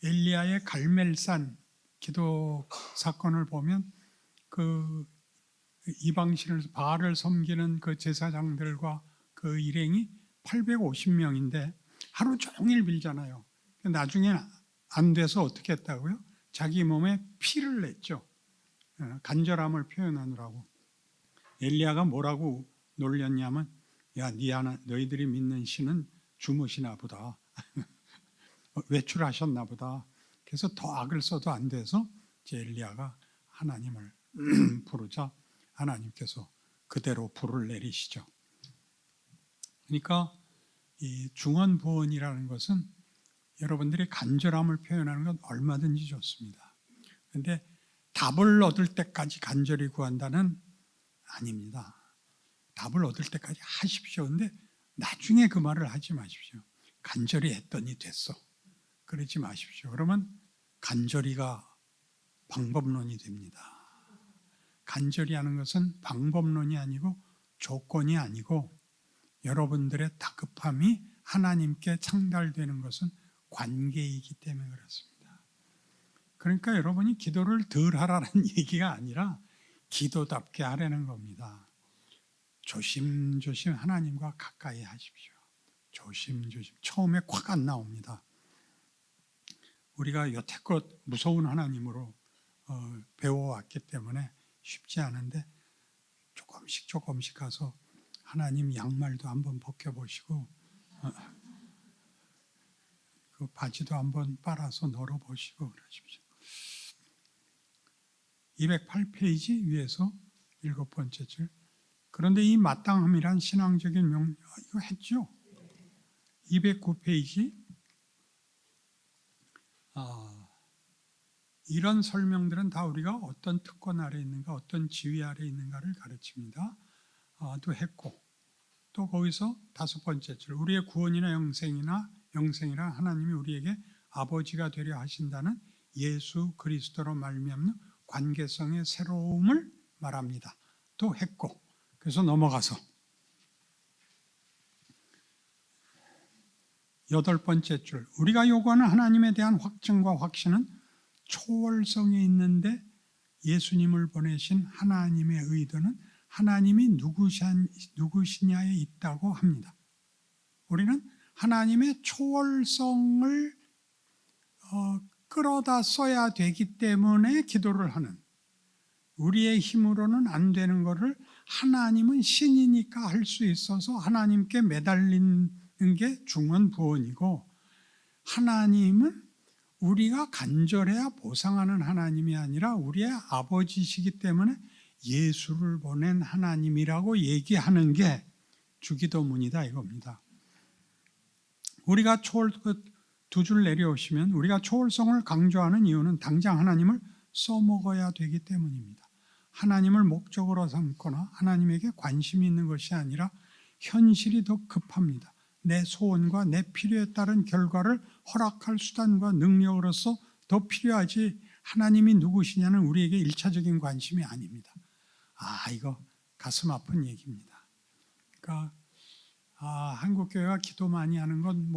엘리야의 갈멜산 기도 사건을 보면 그 이방신을 바알을 섬기는 그 제사장들과 그 일행이 850명인데 하루 종일 빌잖아요. 나중에 안 돼서 어떻게 했다고요? 자기 몸에 피를 냈죠. 간절함을 표현하느라고. 엘리야가 뭐라고 놀렸냐면, 야, 너희들이 믿는 신은 주무시나 보다. 외출하셨나 보다. 그래서 더 악을 써도 안 돼서 이제 엘리야가 하나님을 부르자 하나님께서 그대로 불을 내리시죠. 그러니까 이 중언부언이라는 것은 여러분들이 간절함을 표현하는 건 얼마든지 좋습니다. 그런데 답을 얻을 때까지 간절히 구한다는 아닙니다. 답을 얻을 때까지 하십시오. 근데 나중에 그 말을 하지 마십시오. 간절히 했더니 됐어. 그러지 마십시오. 그러면 간절히가 방법론이 됩니다. 간절히 하는 것은 방법론이 아니고 조건이 아니고 여러분들의 다급함이 하나님께 창달되는 것은 관계이기 때문에 그렇습니다. 그러니까 여러분이 기도를 덜 하라는 얘기가 아니라 기도답게 하라는 겁니다. 조심조심 하나님과 가까이 하십시오. 조심조심. 처음에 콱 안 나옵니다. 우리가 여태껏 무서운 하나님으로 배워왔기 때문에 쉽지 않은데 조금씩 가서 하나님 양말도 한번 벗겨보시고 그 바지도 한번 빨아서 널어보시고 그러십시오. 208페이지 위에서 7번째 줄. 그런데 이 마땅함이란 신앙적인 이거 했죠? 209페이지. 이런 설명들은 다 우리가 어떤 특권 아래 있는가, 어떤 지위 아래 있는가를 가르칩니다. 또 했고, 또 거기서 5번째 줄. 우리의 구원이나 영생이나 하나님이 우리에게 아버지가 되려 하신다는 예수 그리스도로 말미암는 관계성의 새로움을 말합니다. 또 했고, 그래서 넘어가서 8번째 줄. 우리가 요구하는 하나님에 대한 확증과 확신은 초월성에 있는데 예수님을 보내신 하나님의 의도는 하나님이 누구시냐에 있다고 합니다. 우리는 하나님의 초월성을 끌어다 써야 되기 때문에 기도를 하는, 우리의 힘으로는 안 되는 것을 하나님은 신이니까 할 수 있어서 하나님께 매달리는 게 중언부언이고, 하나님은 우리가 간절해야 보상하는 하나님이 아니라 우리의 아버지시기 때문에 예수를 보낸 하나님이라고 얘기하는 게 주기도문이다 이겁니다. 우리가 두 줄 내려오시면 우리가 초월성을 강조하는 이유는 당장 하나님을 써먹어야 되기 때문입니다. 하나님을 목적으로 삼거나 하나님에게 관심이 있는 것이 아니라 현실이 더 급합니다. 내 소원과 내 필요에 따른 결과를 허락할 수단과 능력으로서 더 필요하지, 하나님이 누구시냐는 우리에게 일차적인 관심이 아닙니다. 이거 가슴 아픈 얘기입니다. 그러니까 한국교회가 기도 많이 하는 건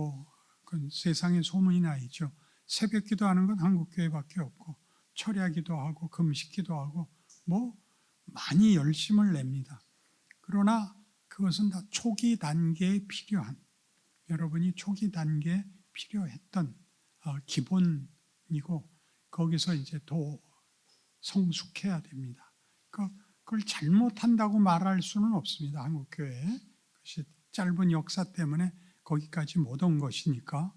그건 세상에 소문이 나 있죠. 새벽 기도하는 건 한국교회밖에 없고, 철야 기도하고 금식 기도하고 많이 열심을 냅니다. 그러나 그것은 다 초기 단계에 필요한, 여러분이 초기 단계에 필요했던 기본이고, 거기서 이제 더 성숙해야 됩니다. 그걸 잘못한다고 말할 수는 없습니다. 한국교회 그것이 짧은 역사 때문에 거기까지 못 온 것이니까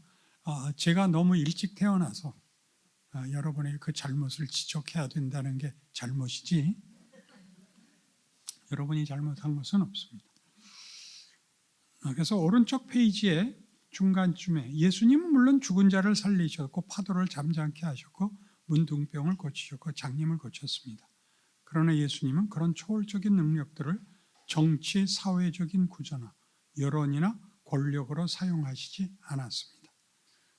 제가 너무 일찍 태어나서 여러분의 그 잘못을 지적해야 된다는 게 잘못이지, 여러분이 잘못한 것은 없습니다. 그래서 오른쪽 페이지에 중간쯤에 예수님은 물론 죽은 자를 살리셨고 파도를 잠잠케 하셨고 문둥병을 고치셨고 장님을 고쳤습니다. 그러나 예수님은 그런 초월적인 능력들을 정치, 사회적인 구조나 여론이나 권력으로 사용하시지 않았습니다.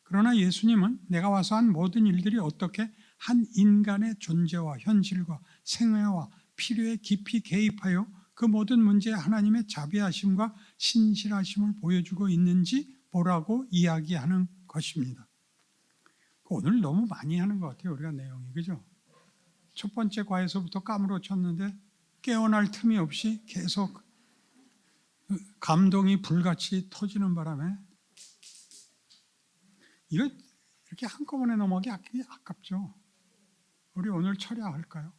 그러나 예수님은 내가 와서 한 모든 일들이 어떻게 한 인간의 존재와 현실과 생애와 필요에 깊이 개입하여 그 모든 문제에 하나님의 자비하심과 신실하심을 보여주고 있는지 보라고 이야기하는 것입니다. 오늘 너무 많이 하는 것 같아요, 우리가 내용이. 그죠? 첫 번째 과에서부터 까무러쳤는데 깨어날 틈이 없이 계속 감동이 불같이 터지는 바람에 이거 이렇게 한꺼번에 넘어가기 아깝죠. 우리 오늘 철야할까요?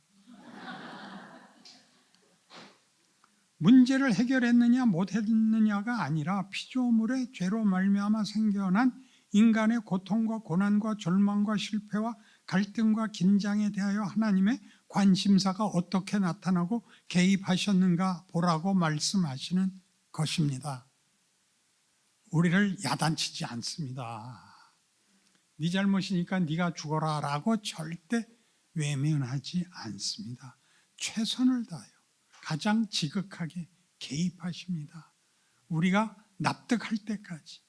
문제를 해결했느냐 못했느냐가 아니라 피조물의 죄로 말미암아 생겨난 인간의 고통과 고난과 절망과 실패와 갈등과 긴장에 대하여 하나님의 관심사가 어떻게 나타나고 개입하셨는가 보라고 말씀하시는 것입니다. 우리를 야단치지 않습니다. 네 잘못이니까 네가 죽어라 라고 절대 외면하지 않습니다. 최선을 다하여 가장 지극하게 개입하십니다. 우리가 납득할 때까지,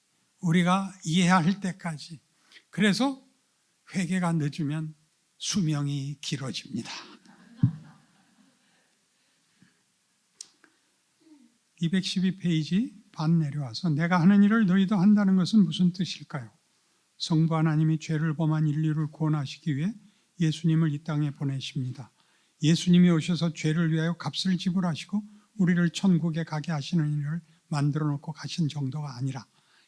우리가 이해할 때까지. 그래서 회개가 늦으면 수명이 길어집니다. 212페이지 반 내려와서 내가 하는 일을 너희도 한다는 것은 무슨 뜻일까요? 성부 하나님이 죄를 범한 인류를 구원하시기 위해 예수님을 이 땅에 보내십니다. 예수님이 오셔서 죄를 위하여 값을 지불하시고 우리를 천국에 가게 하시는 일을 만들어 놓고 가신 정도가 아니라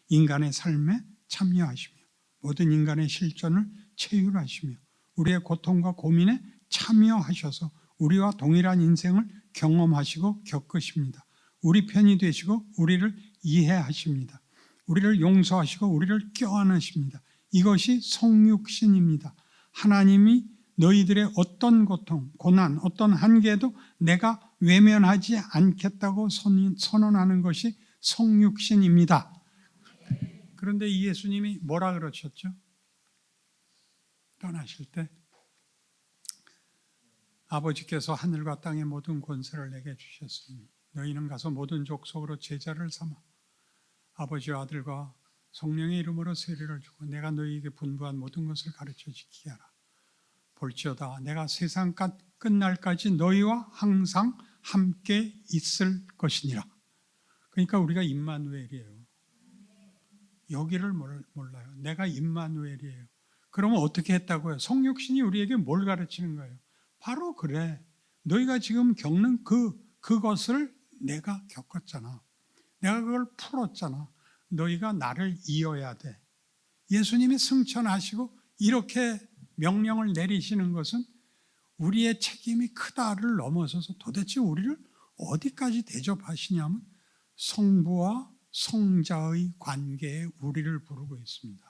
인간의 삶에 참여하시며 모든 인간의 실존을 체휼하시며 우리의 고통과 고민에 참여하셔서 우리와 동일한 인생을 경험하시고 겪으십니다. 우리 편이 되시고 우리를 이해하십니다. 우리를 용서하시고 우리를 껴안으십니다. 이것이 성육신입니다. 하나님이 너희들의 어떤 고통, 고난, 어떤 한계도 내가 외면하지 않겠다고 선언하는 것이 성육신입니다. 그런데 이 예수님이 뭐라 그러셨죠? 떠나실 때 아버지께서 하늘과 땅의 모든 권세를 내게 주셨으니 너희는 가서 모든 족속으로 제자를 삼아 아버지와 아들과 성령의 이름으로 세례를 주고 내가 너희에게 분부한 모든 것을 가르쳐 지키게 하라. 볼지어다 내가 세상 끝날까지 너희와 항상 함께 있을 것이니라. 그러니까 우리가 임마누엘이에요. 여기를 몰라요. 내가 임마누엘이에요. 그러면 어떻게 했다고요? 성육신이 우리에게 뭘 가르치는 거예요? 바로 그래. 너희가 지금 겪는 그것을 내가 겪었잖아. 내가 그걸 풀었잖아. 너희가 나를 이어야 돼. 예수님이 승천하시고 이렇게 명령을 내리시는 것은 우리의 책임이 크다를 넘어서서 도대체 우리를 어디까지 대접하시냐면 성부와 성자의 관계에 우리를 부르고 있습니다.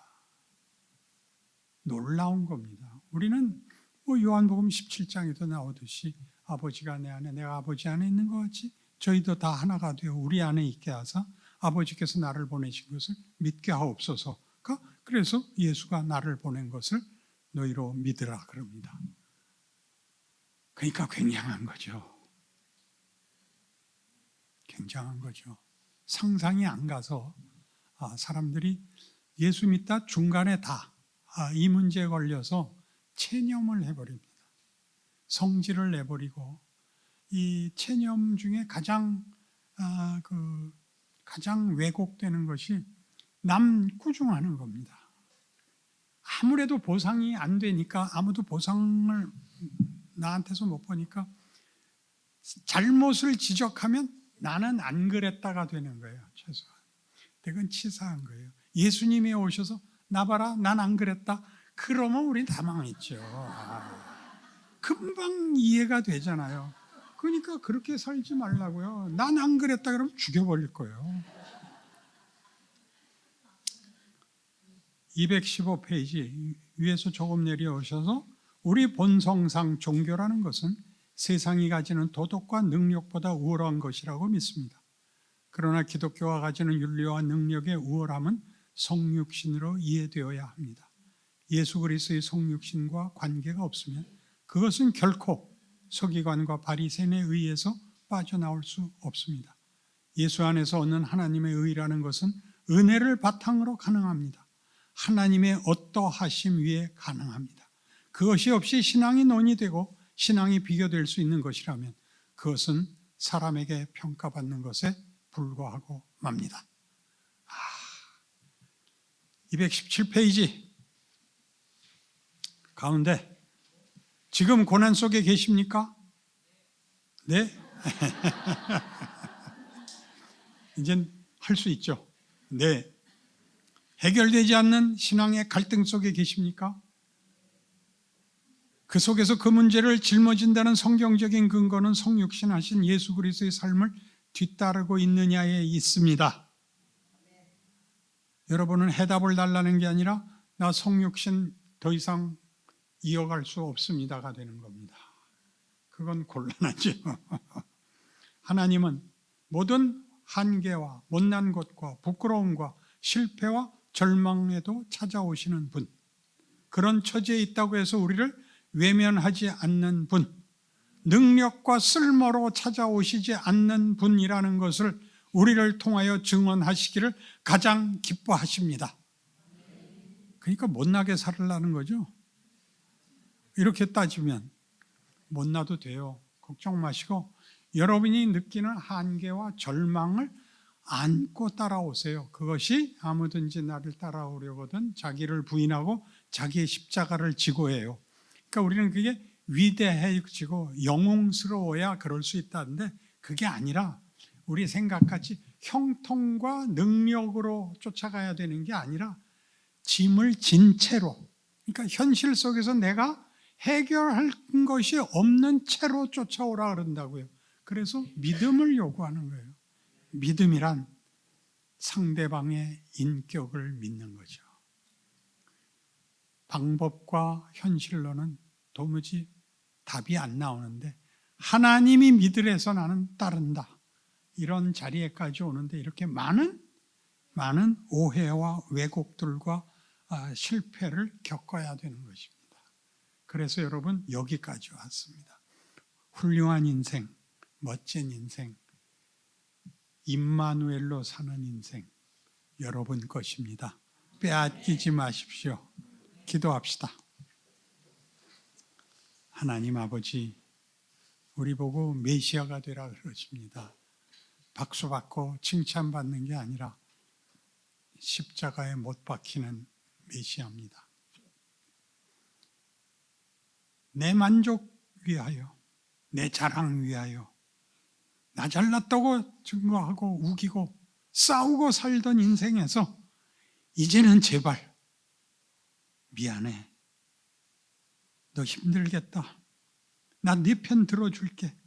놀라운 겁니다. 우리는 요한복음 17장에도 나오듯이 아버지가 내 안에 내가 아버지 안에 있는 것 같이 저희도 다 하나가 되어 우리 안에 있게 하사 아버지께서 나를 보내신 것을 믿게 하옵소서. 그래서 예수가 나를 보낸 것을 너희로 믿으라 그럽니다. 그러니까 굉장한 거죠. 굉장한 거죠. 상상이 안 가서 사람들이 예수 믿다 중간에 이 문제에 걸려서 체념을 해버립니다. 성질을 내버리고 이 체념 중에 가장 왜곡되는 것이 남 꾸중하는 겁니다. 아무래도 보상이 안 되니까 아무도 보상을 나한테서 못 보니까 잘못을 지적하면 나는 안 그랬다가 되는 거예요. 최소한. 그건 치사한 거예요. 예수님이 오셔서 나 봐라 난 안 그랬다. 그러면 우린 다 망했죠. 금방 이해가 되잖아요. 그러니까 그렇게 살지 말라고요. 난 안 그랬다 그러면 죽여버릴 거예요. 215페이지 위에서 조금 내려오셔서 우리 본성상 종교라는 것은 세상이 가지는 도덕과 능력보다 우월한 것이라고 믿습니다. 그러나 기독교가 가지는 윤리와 능력의 우월함은 성육신으로 이해되어야 합니다. 예수 그리스도의 성육신과 관계가 없으면 그것은 결코 서기관과 바리새인에 의해서 빠져나올 수 없습니다. 예수 안에서 얻는 하나님의 의라는 것은 은혜를 바탕으로 가능합니다. 하나님의 어떠하심 위에 가능합니다. 그것이 없이 신앙이 논의되고 신앙이 비교될 수 있는 것이라면 그것은 사람에게 평가받는 것에 불과하고 맙니다. 217페이지 가운데 지금 고난 속에 계십니까? 네? 이젠 할 수 있죠. 네. 해결되지 않는 신앙의 갈등 속에 계십니까? 그 속에서 그 문제를 짊어진다는 성경적인 근거는 성육신 하신 예수 그리스도의 삶을 뒤따르고 있느냐에 있습니다. 여러분은 해답을 달라는 게 아니라 나 성육신 더 이상 이어갈 수 없습니다가 되는 겁니다. 그건 곤란하죠. 하나님은 모든 한계와 못난 것과 부끄러움과 실패와 절망에도 찾아오시는 분, 그런 처지에 있다고 해서 우리를 외면하지 않는 분, 능력과 쓸모로 찾아오시지 않는 분이라는 것을 우리를 통하여 증언하시기를 가장 기뻐하십니다. 그러니까 못나게 살으려는 거죠. 이렇게 따지면 못나도 돼요. 걱정 마시고 여러분이 느끼는 한계와 절망을 안고 따라오세요. 그것이 아무든지 나를 따라오려거든 자기를 부인하고 자기의 십자가를 지고 해요. 그러니까 우리는 그게 위대해지고 영웅스러워야 그럴 수 있다는데 그게 아니라 우리 생각같이 형통과 능력으로 쫓아가야 되는 게 아니라 짐을 진 채로, 그러니까 현실 속에서 내가 해결할 것이 없는 채로 쫓아오라 그런다고요. 그래서 믿음을 요구하는 거예요. 믿음이란 상대방의 인격을 믿는 거죠. 방법과 현실로는 도무지 답이 안 나오는데 하나님이 믿으래서 나는 따른다. 이런 자리에까지 오는데 이렇게 많은 오해와 왜곡들과 실패를 겪어야 되는 것입니다. 그래서 여러분 여기까지 왔습니다. 훌륭한 인생, 멋진 인생, 임마누엘로 사는 인생 여러분 것입니다. 빼앗기지 마십시오. 기도합시다. 하나님 아버지, 우리 보고 메시아가 되라 그러십니다. 박수 받고 칭찬받는 게 아니라 십자가에 못 박히는 메시아입니다. 내 만족 위하여, 내 자랑 위하여, 나 잘났다고 증거하고 우기고 싸우고 살던 인생에서 이제는 제발 미안해. 너 힘들겠다. 나 네 편 들어줄게.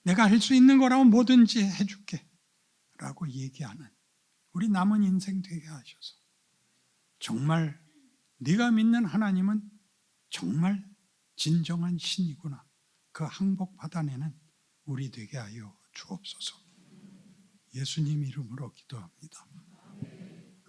내가 할 수 있는 거라면 뭐든지 해줄게. 라고 얘기하는 우리 남은 인생 되게 하셔서 정말 네가 믿는 하나님은 정말 진정한 신이구나. 그 항복 받아내는 우리 되게 하여 주옵소서. 예수님 이름으로 기도합니다.